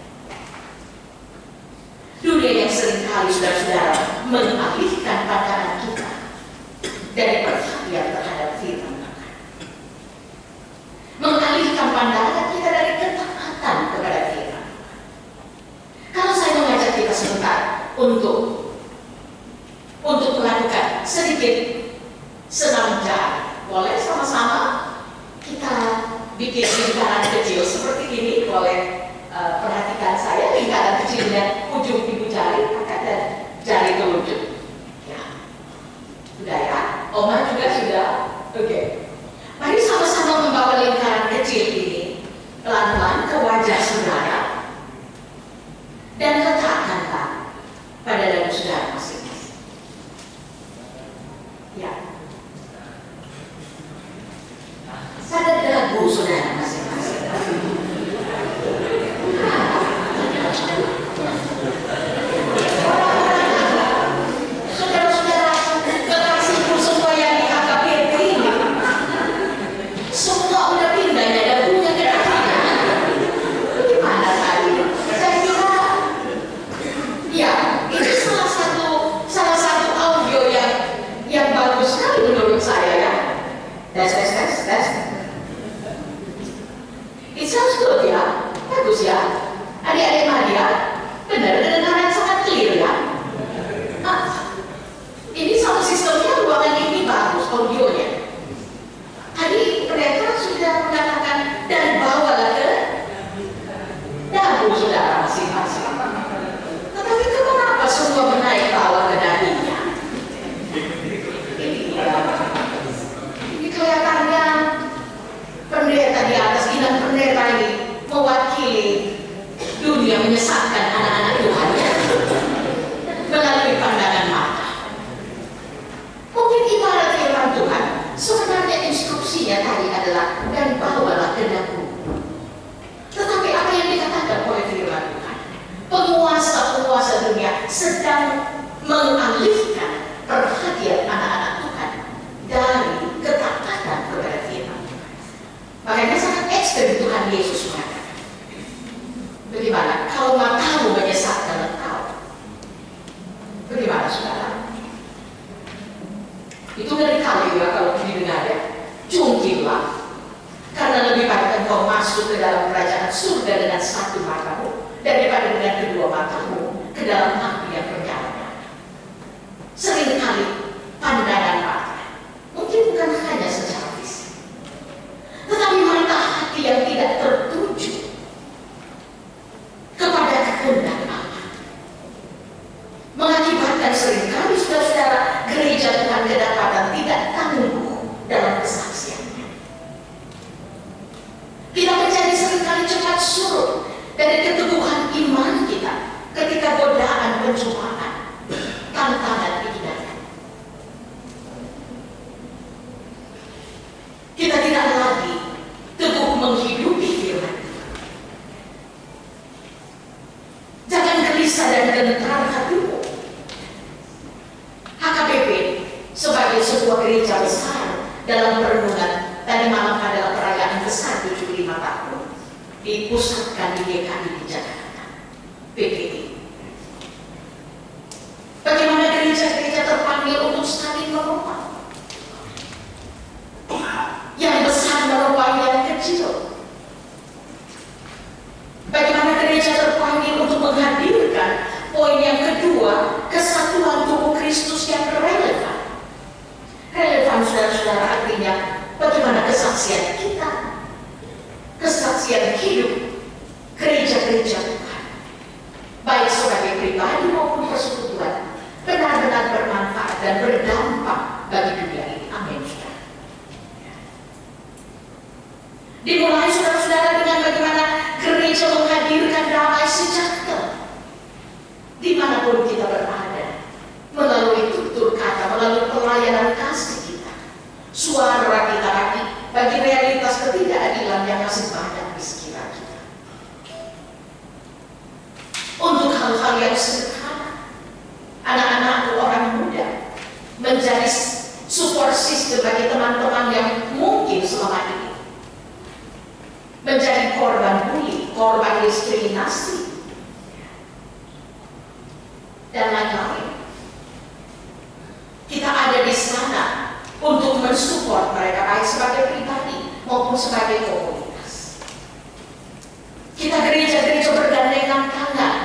S4: Dunia yang seringkali saudara-saudara mengalihkan pandangan kita dari perhatian terhadap firman Tuhan, mengalihkan pandangan kita dari ketaatan kepada firman Tuhan. Kalau saya mengajak kita sebentar untuk melakukan sedikit senam jalan, boleh sama-sama kita bikin lingkaran kecil seperti ini. Boleh perhatikan saya, lingkaran kecilnya ujung ibu jari, angkat dan jari telunjuk. Ya, sudah ya. Oma juga sudah. Oke. Mari sama-sama membawa lingkaran kecil ini pelan-pelan ke wajah saudara dan letakkanlah pada dada saudara masing-masing. Ya. Pada dagu saudara masing-masing. Saudara-saudara, kekasihku semua yang di HKBP ini, semua udah pindah ya dagunya ke dagunya. Gimana tadi? Saya kira, ya, ini salah satu audio yang bagus sekali menurut saya ya. Tes. It sounds good ya, bagus ya. Adik-adik Maria, benar kedengaran sangat clear ya. Ini sound sistemnya ruangan ini bagus audionya. Tadi mereka sudah mengatakan dan bawalah ke dagu saudara masing-masing. Tetapi kenapa semua menaik bawa ke dagunya? Ini kelihatannya pendeta di atas, ingat pendeta ini mewakili dunia menyesatkan anak-anak Tuhan melalui pandangan mata. Mungkin ibarat firman Tuhan, sebenarnya instruksinya tadi adalah dan bawalah ke dagu. Tetapi apa yang dikatakan oleh firman Tuhan? Penguasa-penguasa dunia sedang mengalihkan perhatian anak-anak Tuhan dari ketaatan kepada firman Tuhan. Makanya sangat ekstrem Tuhan Yesus mengatakan, bagaimana kalau matamu menyesatkan engkau? Bagaimana saudara? Itu dari kali ya kalau didengar ya. Jungkirlah, karena lebih baik engkau masuk ke dalam kerajaan surga dengan satu matamu daripada dengan kedua matamu ke dalam api yang bernyala-nyala. Seringkali pandangan mata mungkin bukan hanya secara fisik, tetapi mata hati yang tidak tertuju kepada kehendak Allah mengakibatkan seringkali saudara-saudara gereja Tuhan kedapatan tidak tangguh dalam kesaksiannya. Kita menjadi seringkali cepat surut dari keteguhan iman kita ketika godaan pencobaan, tantangan itu datang. Kita tidak lagi teguh menghidupi firman. Jangan gelisah dan gentar hatimu. HKBP sebagai sebuah gereja besar dalam perenungan tadi malam adalah perayaan besar 75 tahun dipusatkan di DKI di Jakarta. PGT. Bagaimana gereja-gereja terpanggil untuk saling menopang, yang besar menopang yang kecil. Bagaimana gereja terpanggil untuk menghadirkan poin yang kedua, kesatuan tubuh Kristus yang relevan. Relevan, saudara-saudara, artinya bagaimana kesaksian kita, kesaksian hidup gereja-gereja Tuhan, baik sebagai pribadi maupun persekutuan, benar-benar bermanfaat dan berdampak bagi dunia ini. Amin. Dimulai, saudara-saudara, dengan bagaimana gereja menghadirkan damai sejahtera dimanapun kita berada, melalui tutur kata, melalui pelayanan kasih kita, suara kita bagi realitas ketidakadilan yang masih banyak di sekitar kita. Untuk hal-hal yang sederhana, anak-anak orang muda menjadi support system bagi teman-teman yang mungkin selama ini menjadi korban bully, korban diskriminasi, dan lain-lain. Kita ada di sana untuk mensupport mereka, baik sebagai pribadi maupun sebagai komunitas. Kita gereja-gereja bergandengan tangan,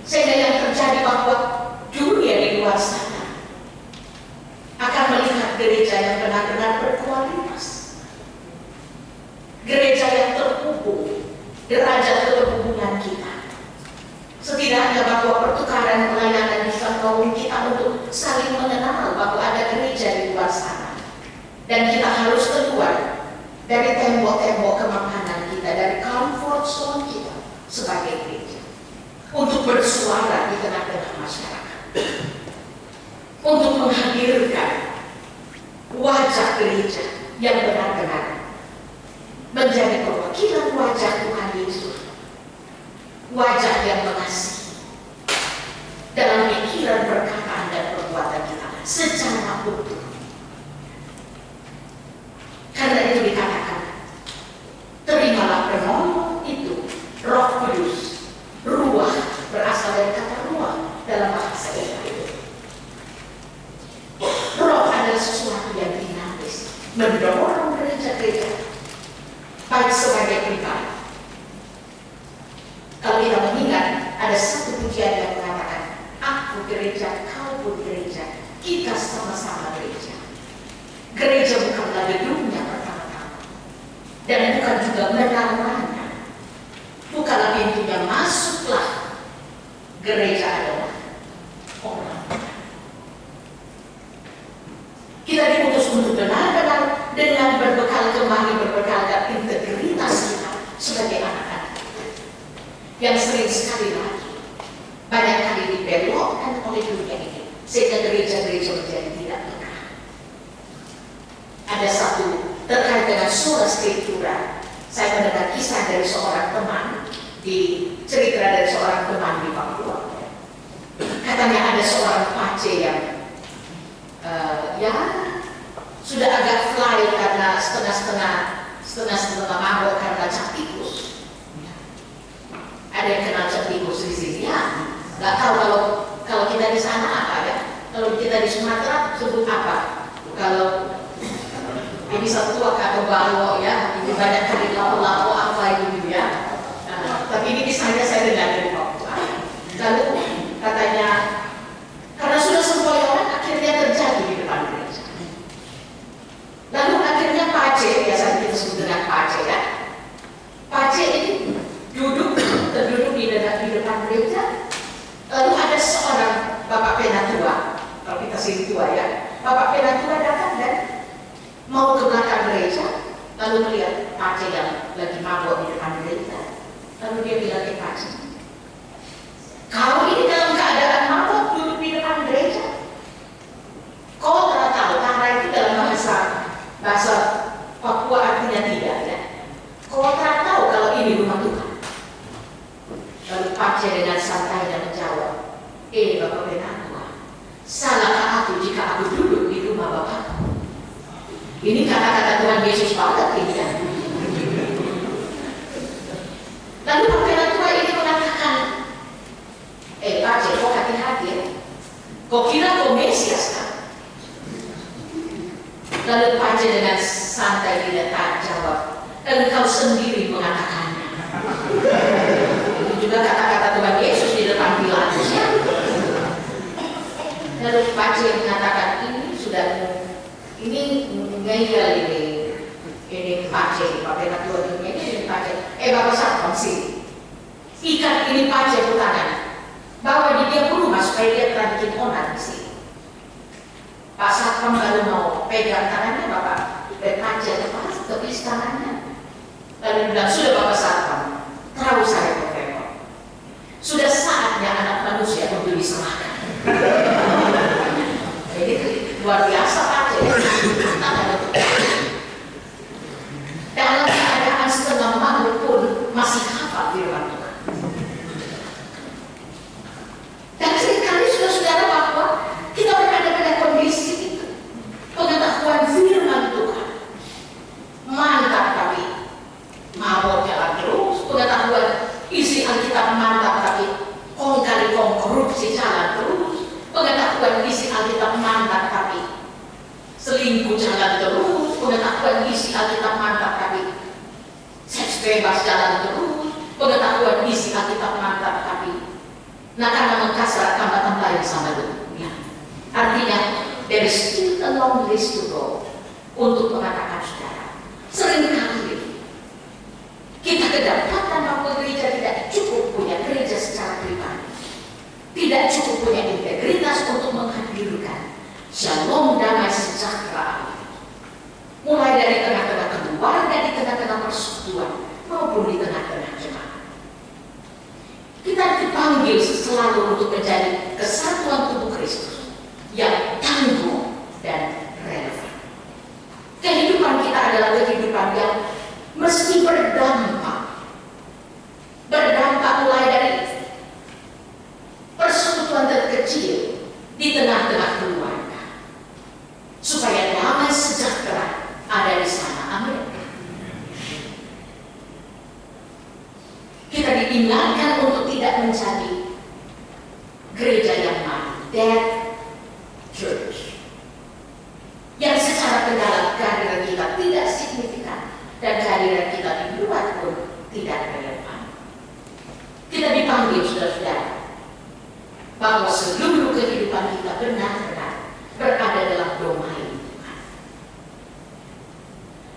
S4: sehingga yang terjadi bahwa dunia di luar sana akan melihat gereja yang benar-benar berkualitas, gereja yang terhubung, derajat keterhubungan kita. Setidaknya bahwa pertukaran pelayanan bisa menolong kita untuk saling mengenal bahwa ada gereja di luar sana. Dan kita harus keluar dari tembok-tembok kemapanan kita, dari comfort zone kita sebagai gereja, untuk bersuara di tengah-tengah masyarakat, untuk menghadirkan wajah gereja yang benar-benar menjadi perwakilan wajah Tuhan Yesus, wajah yang mengasihi dalam pikiran, perkataan, dan perbuatan kita secara utuh. Karena itu dikatakan, terimalah penolong itu, Roh Kudus. Ruah berasal dari kata ruah dalam bahasa Ibrani. Roh adalah sesuatu yang dinamis, mendorong gereja-gereja, baik sebagai pribadi. Kalau kita mengingat, ada satu pujian yang mengatakan, aku gereja, kau pun gereja, kita sama-sama gereja. Gereja bukanlah gedungnya pertama-tama, dan bukan juga menaranya, bukanlah pintunya, masuklah. Gereja adalah orang. Kita diutus untuk benar-benar dengan berbekal integritas kita sebagai anak-anak yang sering sekali lagi banyak kali dibelokkan oleh dunia ini, sehingga gereja-gereja menjadi tidak peka. Ada satu terkait dengan sola scriptura. Saya mendengar kisah dari seorang teman, cerita dari seorang teman di Papua. Katanya ada seorang pace yang sudah agak fly karena setengah mabok karena cap tikus. Ada yang kenal cap tikus di sini ya? Nggak tahu kalau kita di sana apa ya? Kalau kita di Sumatera sebut apa? Kalau ini satu atau bawo ya, ini banyak kali lapo-lapo apa gitu ya. Tapi ini kisahnya saya dengar dari Papua. Lalu katanya karena sudah sempoyongan akhirnya terjadi di depan gereja. Lalu akhirnya pace, biasanya kita sebut dengan pace ya. Pace ini terduduk di depan gereja. Lalu ada seorang bapak penatua, kalau kita sini tua ya, bapak penatua datang dan mau ke belakang gereja, lalu melihat pace yang lagi mabuk di depan gereja. Lalu dia bilang ke pace, kau ini dalam keadaan mabuk duduk di depan gereja. Kau telah tahu, karena itu dalam bahasa Papua artinya tidak ya. Kau telah tahu kalau ini rumah Tuhan. Lalu pace dengan santainya menjawab, Bapak penatua, salahkah aku jika aku duduk di rumah Bapakku? Ini kata-kata Tuhan Yesus banget ini ya. Lalu Pak penatua ini mengatakan, Mesias kan? Lalu Pace dengan santai tidak jawab, engkau sendiri mengatakannya. Itu juga kata-kata Tuhan Yesus di depan Pilatus ya. Lalu Pace mengatakan ini ngeyel ini Pace, Bapak Ketua dunia ini Pace. Bapak Satpam sih, ikat ini Pace ke tangan, bawa dia ke rumah supaya dia terang bikin onar sih. Pak Satpam baru mau pegang tangannya Bapak Pace ke istananya. Lalu bilang, sudah Bapak Satpam, terlalu saya repot. Sudah saatnya anak manusia untuk diserahkan. Jadi luar biasa Pace. Dalam keadaan setengah makhluk pun masih hafal firman Tuhan. Dan seringkali saudara bahwa kita berada pada kondisi itu, pengetahuan firman Tuhan mantap, tapi mau jalan terus. Pengetahuan isi Alkitab mantap, tapi kong kali kong korupsi jalan terus. Pengetahuan isi Alkitab mantap, tapi selingkuh jalan terus. Pengetahuan isi Alkitab mantap, tapi seks bebas jalan terus. Pengetahuan isi Alkitab mantap, tapi karena mengkasar tambah-tambahin sama dunia. Artinya there is still a long list to go. Untuk mengatakan saudara, seringkali kita kedapatan bahwa gereja tidak cukup punya gereja secara pribadi, tidak cukup punya integritas untuk menghadirkan shalom, damai, sejahtera, mulai dari tengah-tengah keluarga, di tengah-tengah persekutuan maupun di tengah-tengah jemaat. Kita dipanggil selalu untuk menjadi kesatuan tubuh Kristus yang tangguh dan relevan. Kehidupan kita adalah kehidupan yang mesti berdampak. Berdampak mulai dari persekutuan terkecil di tengah-tengah keluarga, supaya damai sejahtera ada di sana. Amin. Kita diingatkan untuk tidak menjadi gereja yang mati, dead church, yang secara mendalam kehadiran kita tidak signifikan dan kehadiran kita di luar pun tidak relevan. Kita dipanggil saudara-saudara bahwa seluruh kehidupan kita benar-benar berada dalam domain Tuhan.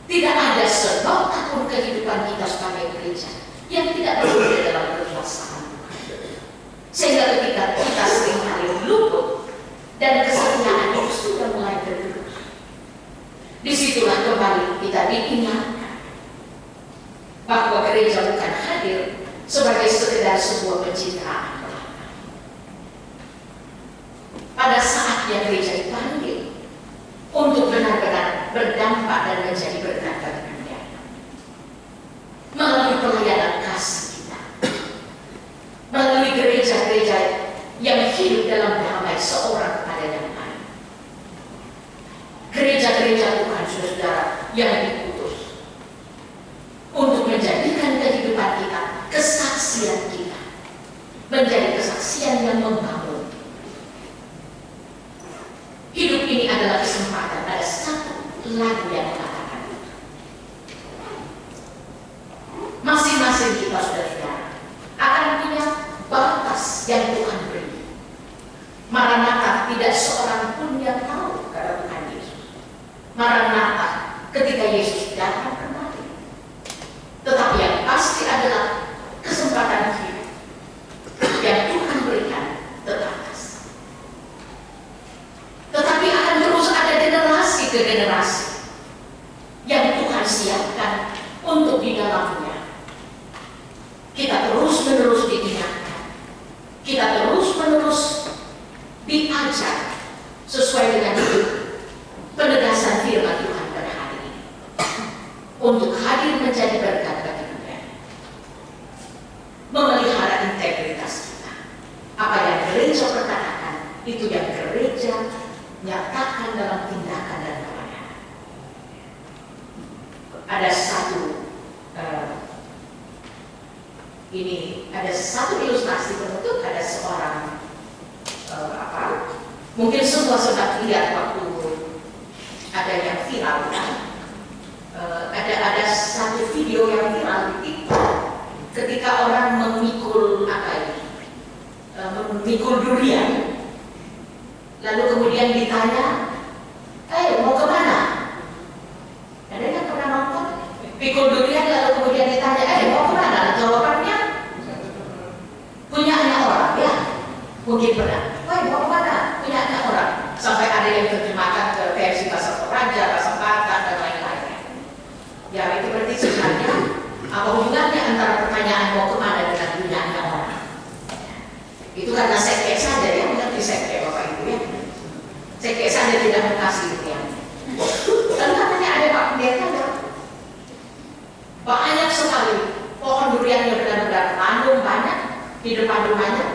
S4: Tidak ada senota pun kehidupan kita sebagai gereja yang tidak berada dalam kekuasaan Tuhan. Sehingga ketika kita seringkali luput dan kesetiaan itu sudah mulai tergerus, disitulah kembali kita diingatkan bahwa gereja bukan hadir sebagai sekedar sebuah pencitraan. Pada saatnya gereja dipanggil untuk benar-benar berdampak dan menjadi berkat bagi dunia melalui pelayanan kasih kita, melalui gereja-gereja yang hidup dalam damai seorang kepada yang lain, gereja-gereja Tuhan saudara yang dikutus untuk menjadikan kehidupan kita, kesaksian kita menjadi kesaksian yang membangun. Hidup ini adalah kesempatan. Ada satu lagu yang mengatakan itu. Masing-masing kita saudara-saudara akan punya batas yang Tuhan beri. Maranatha, tidak seorang pun yang tahu, kata Tuhan Yesus. Maranatha, ketika Yesus datang kembali. Tetapi yang pasti adalah kesempatan hidup yang Tuhan berikan terbatas. Tetapi akan terus ada generasi ke generasi yang Tuhan siapkan untuk di dalamnya. Kita terus-menerus diingatkan, kita terus-menerus diajar sesuai dengan penegasan firman Tuhan pada hari ini, untuk hadir menjadi berkat bagi dunia, memelihara integritas kita. Apa yang gereja perkatakan, itu yang gereja nyatakan dalam tindakan dan pelayanan. Ada satu ilustrasi penutup. Ada seorang Mungkin semua sudah lihat waktu ada yang viral kan? Ada satu video yang viral di TikTok ketika orang memikul memikul durian, lalu kemudian ditanya, mau kemana? Ada yang pernah nonton? Pikul durian lalu kemudian ditanya, mau kemana? Jawabannya, punya anak orang ya? Mungkin pernah. Mau kemana? Punya anak orang. Sampai ada yang terjemahkan ke versi bahasa Toraja, bahasa Batak, dan lain-lain. Ya itu berarti sebenarnya apa hubungannya antara pertanyaan mau kemana dengan punya anak orang? Itu karena sekte saja ya, mengerti sekte Bapak Ibu ya. Sekte saja tidak mengasihi itu ya. Dan katanya ada Pak Pendeta ya. Banyak sekali pohon duriannya benar-benar manung banyak di depan rumahnya.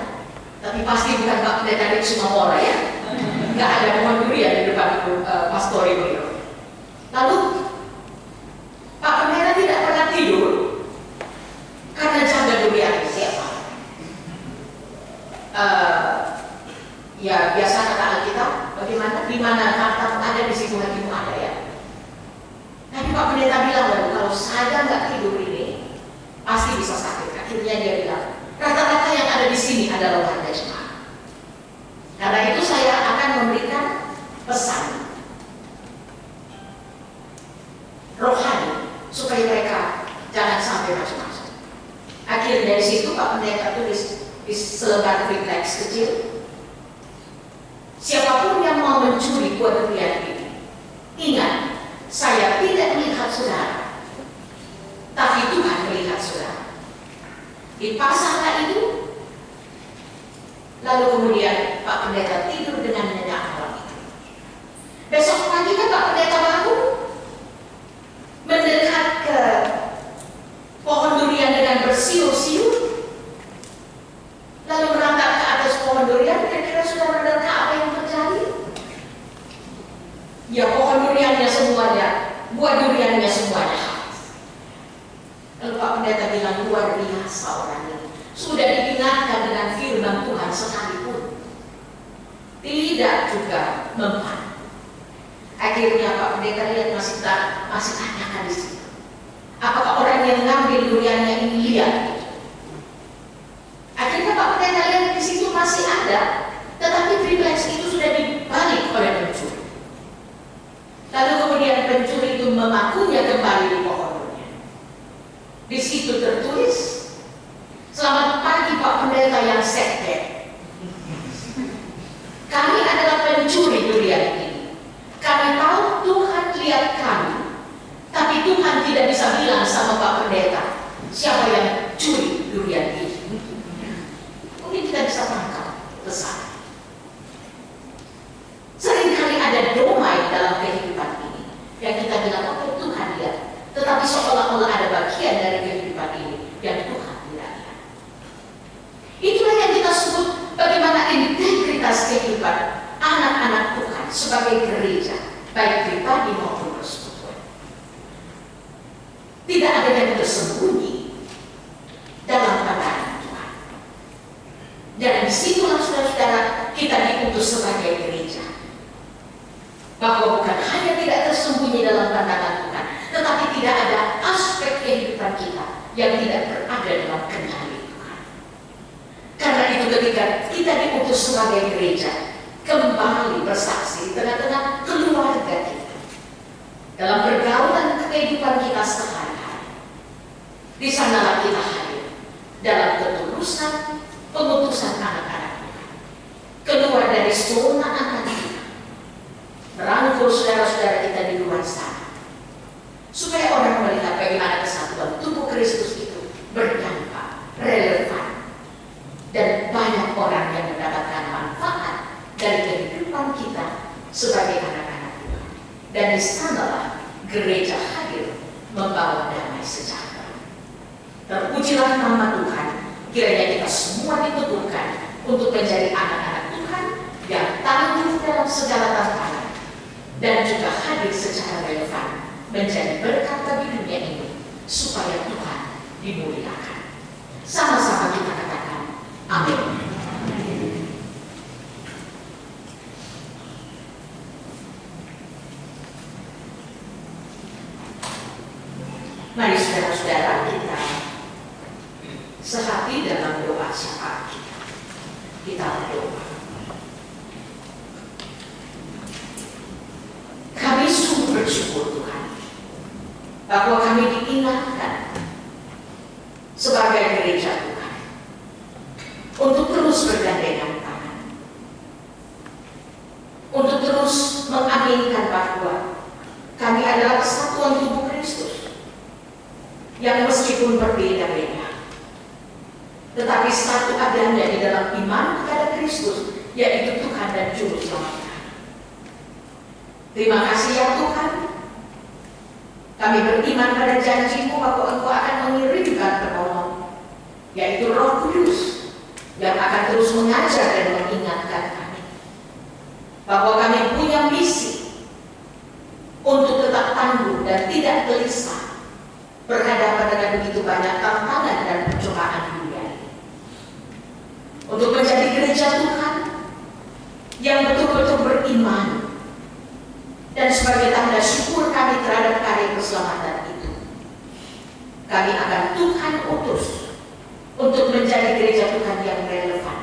S4: Tapi pasti bukan Pak Pendeta di Sumawora ya. Nggak ada pohon durian di depan pastori beliau. Lalu Pak Pendeta tidak pernah tidur karena jaga durian siapa? Ya biasa kata Alkitab, bagaimana? Di mana hartamu ada di situ hatimu ada ya. Tapi Pak Pendeta bilang, kalau saya nggak tidur ini pasti bisa sakit. Akhirnya dia bilang, rata-rata yang ada di sini adalah warga jemaat. Karena itu saya akan memberikan pesan rohani supaya mereka jangan sampai macam-macam. Akhirnya dari situ Pak Pendeta tulis di selebar refleks kecil, siapapun yang mau mencuri buah durian ini, ingat, saya tidak melihat saudara, tapi Tuhan melihat saudara. Dipasanglah itu, lalu kemudian Pak Pendeta tidur dengan nyenyak malam itu. Besok pagi kan Pak Pendeta bangun, mendekat ke pohon durian dengan bersiul-siul, lalu merangkak ke atas pohon durian. Kira-kira sudah menerka apa yang terjadi? Ya pohon duriannya semuanya, buah duriannya semuanya habis. Lalu Pak Pendeta bilang, luar biasa orang ini. Sudah diingatkan dengan firman Tuhan sekalipun tidak juga mempan. Akhirnya Pak Pendeta lihat masih tanyakan di situ. Apakah orang yang ngambil duriannya ini lihat? Akhirnya Pak Pendeta lihat di situ masih ada, tetapi refleks itu sudah dibalik oleh pencuri. Lalu kemudian pencuri itu memakunya kembali di pohon durian. Di situ tertulis, selamat pagi Pak Pendeta yang sekte. Kami adalah pencuri durian ini. Kami tahu Tuhan lihat kami, tapi Tuhan tidak bisa bilang sama Pak Pendeta siapa yang curi durian ini. Mungkin kita bisa tangkap pesan. Seringkali ada domai dalam kehidupan ini yang kita bilang, oh Tuhan lihat, tetapi seolah-olah ada bagian dari kehidupan ini yang Tuhan tidak lihat. Itulah yang kita sebut bagaimana integritas kehidupan anak-anak Tuhan sebagai gereja, baik pribadi maupun persekutuan. Tidak ada yang tersembunyi dalam pandangan Tuhan. Dan disitulah saudara-saudara kita diutus sebagai gereja. Bahwa bukan hanya tidak tersembunyi dalam pandangan Tuhan, tetapi tidak ada aspek kehidupan kita yang tidak berada dalam kendali Tuhan. Karena itu ketika kita diutus sebagai gereja, kembali bersaksi di tengah-tengah keluarga kita, dalam pergaulan kehidupan kita sehari-hari. Di sanalah kita hadir dalam ketulusan pengutusan anak-anak Tuhan, keluar dari zona anak kita, merangkul saudara-saudara kita di luar sana, supaya orang melihat bagaimana kesatuan tubuh Kristus itu berdampak, relevan, dan banyak orang yang mendapatkan manfaat dari kehidupan kita sebagai anak-anak Tuhan. Dan di sanalah gereja hadir membawa damai sejahtera. Terpujilah nama Tuhan. Kiranya kita semua diteguhkan untuk menjadi anak-anak Tuhan yang tangguh dalam segala tantangan dan juga hadir secara relevan menjadi berkat bagi dunia ini supaya Tuhan dimuliakan. Sama-sama kita katakan amin. saudara-saudara kita sehati dalam doa syafaat kita. Kita berdoa. Kami sungguh bersyukur Tuhan bahwa kami diingatkan sebagai gereja Tuhan untuk terus bergandengan tangan, untuk terus mengaminkan bahwa kami adalah kesatuan tubuh Kristus yang meskipun berbeda-beda, tetapi satu adanya di dalam iman kepada Kristus, yaitu Tuhan dan Juru Selamat. Terima kasih ya Tuhan. Kami beriman pada janji-Mu bahwa Engkau akan mengirimkan penolong, yaitu Roh Kudus, yang akan terus mengajar dan mengingatkan kami bahwa kami punya misi untuk tetap tangguh dan tidak gelisah berhadapan dengan begitu banyak tantangan dan pencobaan dunia ini. Untuk menjadi gereja Tuhan yang betul-betul beriman, dan sebagai tanda syukur kami terhadap karya keselamatan itu, kami akan Tuhan utus untuk menjadi gereja Tuhan yang relevan,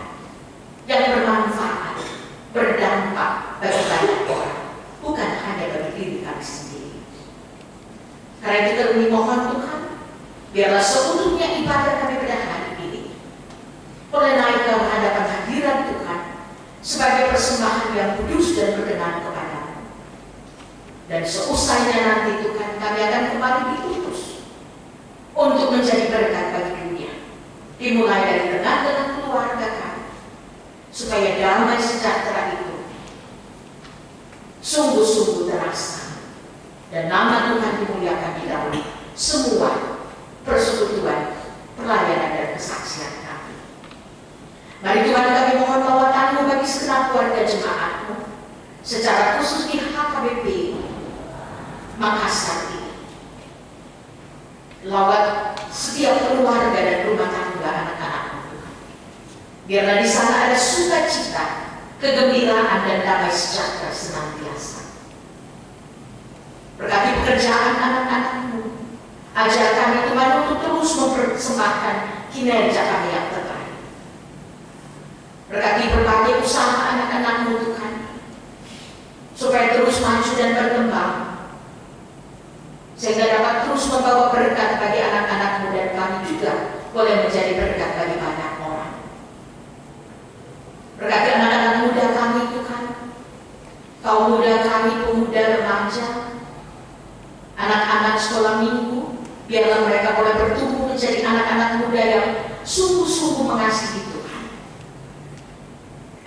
S4: yang bermanfaat, berdampak bagi banyak orang, bukan hanya bagi diri kami sendiri. Karena itu kami mohon Tuhan, biarlah seutuhnya ibadah kami pada hari ini boleh naik ke hadapan hadirat Tuhan sebagai persembahan yang kudus dan berkenan kepada. Dan seusainya nanti Tuhan, kami akan kembali diutus untuk menjadi berkat bagi dunia, dimulai dari tengah-tengah keluarga kami, supaya damai sejahtera itu sungguh-sungguh terasa dan nama Tuhan dimuliakan di dalam semua persekutuan, pelayanan dan kesaksian kami. Mari Tuhan, kami mohon bawakan-Mu bagi segenap keluarga jemaat-Mu, secara khusus di HKBP Makassar ini. Lawat setiap keluarga dan rumah tangga anak-anak-Mu. Biarlah di sana ada sukacita, kegembiraan dan damai sejahtera senantiasa. Berkati pekerjaan anak-anak-Mu. Ajar kami Tuhan untuk terus mempersembahkan kinerja kami yang terbaik. Berkati berbagai usaha anak-anak-Mu Tuhan, supaya terus maju dan berkembang, sehingga dapat terus membawa berkat bagi anak-anak-Mu dan kami juga boleh menjadi berkat bagi banyak orang. Berkati anak-anak muda kami Tuhan, kaum muda kami, pemuda remaja, anak-anak sekolah minggu, biarlah mereka boleh bertumbuh menjadi anak-anak muda yang sungguh-sungguh mengasihi Tuhan.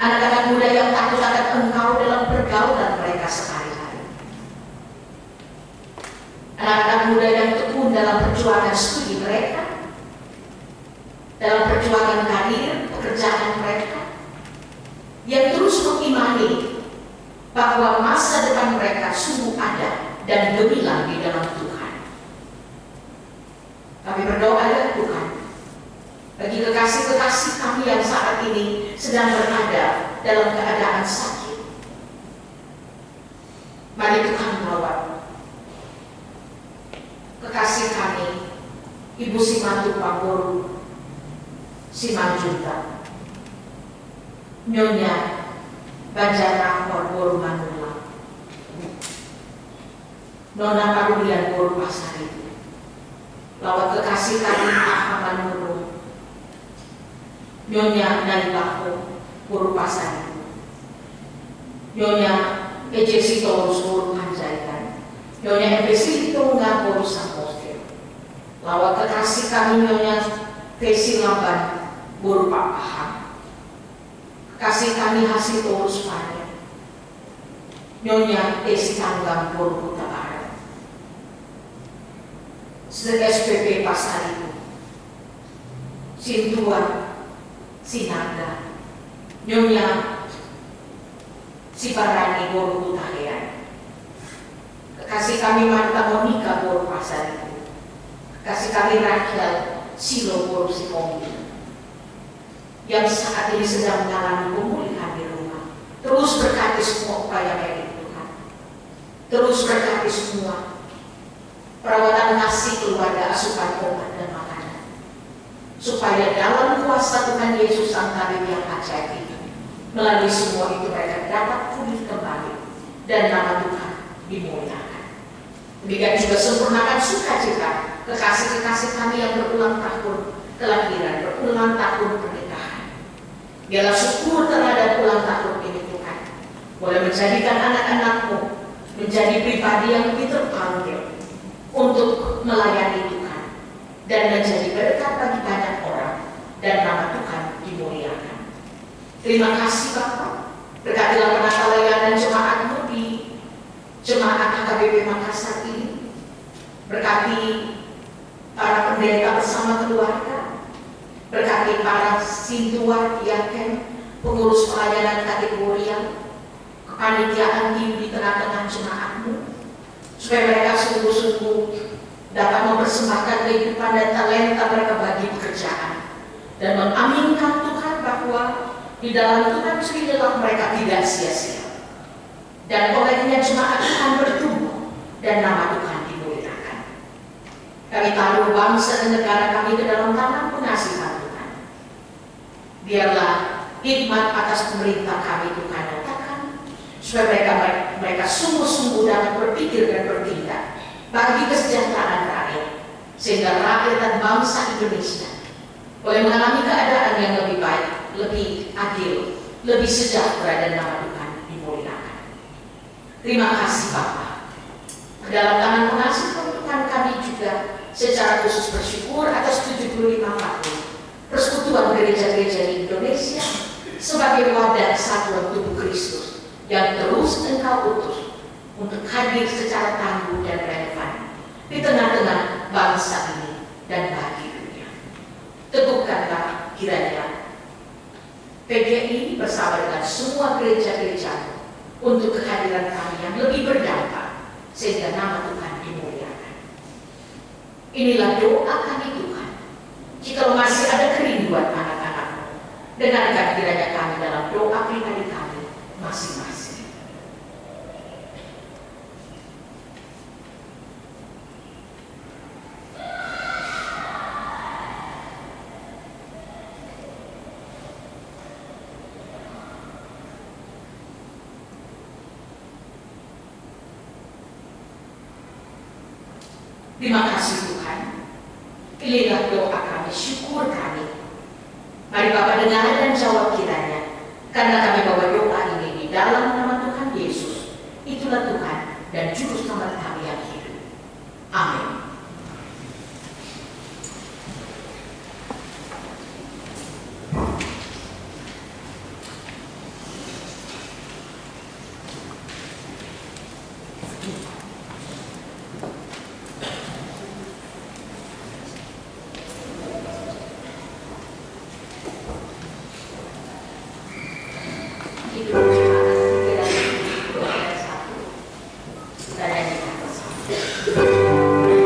S4: Anak-anak muda yang takut akan Engkau dalam pergaulan mereka sehari-hari. Anak-anak muda yang tekun dalam perjuangan studi mereka, dalam perjuangan karir, pekerjaan mereka, yang terus mengimani bahwa masa depan mereka sungguh ada dan gemilang di dalam Tuhan. Kami berdoa ya Tuhan, bagi kekasih-kekasih kami yang saat ini sedang berada dalam keadaan sakit. Mari Tuhan merawat kekasih kami, Ibu Simantu Panggoru, Simanjunta, Nyonya Banjara Panggoru Manula, Nona Parulian Boru Pasari, lawat kekasih kami Ahmad Nurul, Nyonya Naibaho Boru Pasari, Nyonya Ejesi Torus Boru Panjaitan, Nyonya Ejesi Tunggal Boru Samosir, lawat kekasih kami Nyonya Tesi Lamban Boru Pak Paham, kekasih kami Hasil Torus Panen, Nyonya Esi Tanggang Boru Kuta Barat, SPP Pasar itu, Sintua Sinaga, Nyonya Sibarani Boru Kutahean, kekasih kami Marta Monika Boru Pasar itu, kekasih kami Rachel Silo Boru Sikombi, yang saat ini sedang mengalami pemulihan di rumah. Terus berkati semua upaya baik Tuhan, terus berkati semua perawatan kasih keluarga, asupan obat dan makanan, supaya dalam kuasa Tuhan Yesus Sang Tabib yang ajaib itu, melalui semua itu mereka dapat pulih kembali dan nama Tuhan dimuliakan. Demikian juga sempurnakan sukacita kekasih-kekasih kami yang berulang tahun kelahiran, berulang tahun pernikahan. Biarlah syukur terhadap ulang tahun ini Tuhan boleh menjadikan anak-anakmu menjadi pribadi yang lebih terpanggil untuk melayani Tuhan dan menjadi berkat bagi banyak orang dan nama Tuhan dimuliakan. Terima kasih Bapak, berkatilah penata layanan jemaatmu di Jemaat HKBP Makassar ini, berkati para pendeta bersama keluarga, berkati para sintua, diaken, pengurus pelayanan kategori, kepanitiaan di tengah-tengah jemaatmu, supaya mereka sungguh-sungguh dapat mempersembahkan kehidupan dan talenta mereka bagi pekerjaan dan mengaminkan Tuhan bahwa di dalam Tuhan sendirilah mereka tidak sia-sia. Dan olehnya jemaat Tuhan bertumbuh dan nama Tuhan dimuliakan. Kami taruh bangsa dan negara kami ke dalam tangan pengasihan Tuhan. Biarlah hikmat atas pemerintah kami Tuhan nyatakan, supaya mereka sungguh-sungguh dapat berpikir dan bertindak bagi kesejahteraan rakyat, sehingga rakyat dan bangsa Indonesia boleh mengalami keadaan yang lebih baik, lebih adil, lebih sejahtera dan nama Tuhan dimuliakan. Terima kasih Bapak. Dalam tangan pengasih Tuhan kami juga secara khusus bersyukur atas 75 tahun Persekutuan Gereja-Gereja di Indonesia sebagai wadah kesatuan tubuh Kristus yang terus Engkau utus untuk hadir secara tangguh dan relevan di tengah-tengah bangsa ini dan bagi dunia. Teguhkanlah kiranya PGI bersama dengan semua gereja-gereja untuk kehadiran kami yang lebih berdampak sehingga nama Tuhan dimuliakan. Inilah doa kami Tuhan. Jika masih ada kerinduan anak-anakmu, dengarkan kiranya kami dalam doa pribadi kami masing-masing. Terima kasih Tuhan. Inilah doa kami, syukur kami. Mari Bapak dengar dan jawab kiranya, karena kami bawa doa ini di dalam nama Tuhan Yesus. Itulah Tuhan dan Juru Selamat kami yang hidup. Amin.
S2: Thank you.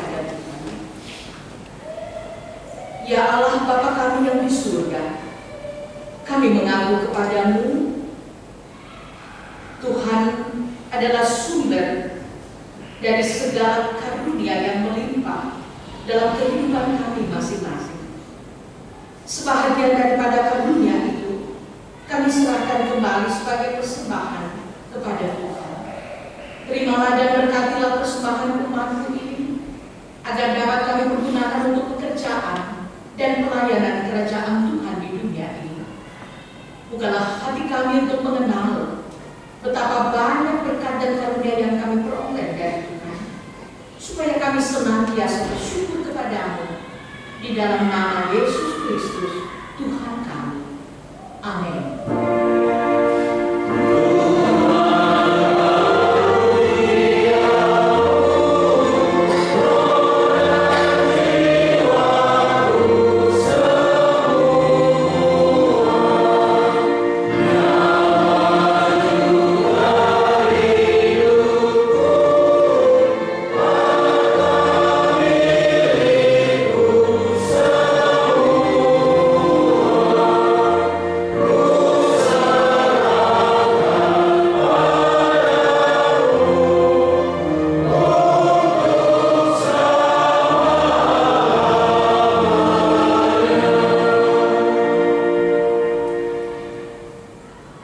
S4: kepada Tuhan. Ya Allah Bapa kami yang di surga, kami mengaku kepadamu, Tuhan adalah sumber dari segala karunia yang melimpah dalam kehidupan kami masing-masing. Sebahagian daripada karunia itu kami serahkan kembali sebagai persembahan kepada Tuhan. Terimalah dan berkatilah persembahan umatmu ini, agar dapat kami pergunakan untuk pekerjaan dan pelayanan kerajaan Tuhan di dunia ini. Bukalah hati kami untuk mengenal betapa banyak berkat dan karunia yang kami peroleh dari Tuhan, supaya kami senantiasa bersyukur kepadamu di dalam nama Yesus Kristus Tuhan kami. Amin.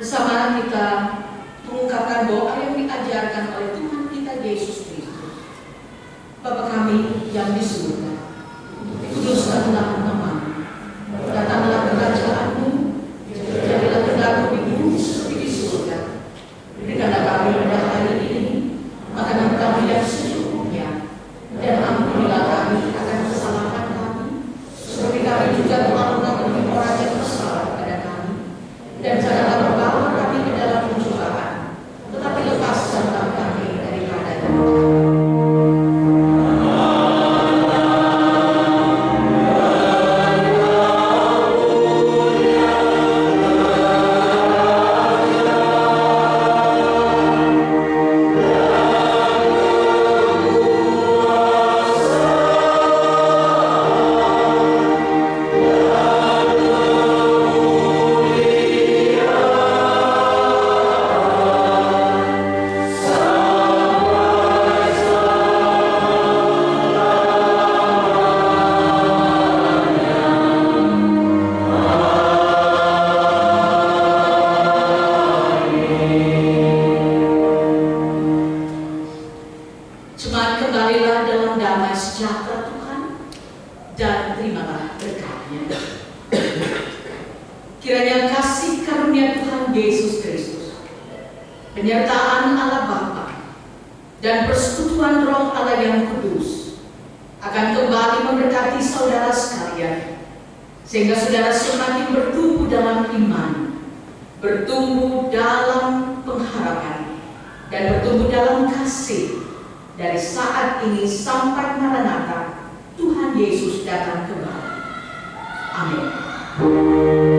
S4: Bersama kita mengungkapkan doa yang diajarkan oleh Tuhan kita Yesus Kristus. Bapa kami yang di surga, dikuduskanlah namamu, datanglah kerajaanmu, jadilah kehendakmu di bumi seperti di surga. Berikanlah kami pada hari ini makanan kami yang secukupnya, dan ampunilah kami akan kesalahan kami, seperti kami juga telah mengampuni orang yang bersalah kepada kami. Dan janganlah membawa kami ke dalam pencobaan, tetapi lepaskanlah kami daripada yang jahat. Jemaat, kembalilah dalam damai sejahtera Tuhan dan terimalah berkat-Nya. Kiranya kasih karunia Tuhan Yesus Kristus, penyertaan Allah Bapa, dan persekutuan Roh Allah yang kudus akan kembali memberkati saudara sekalian, sehingga saudara semakin bertumbuh dalam iman, bertumbuh dalam pengharapan, dan bertumbuh dalam kasih dari saat ini sampai Maranatha Tuhan Yesus datang kembali. Amin.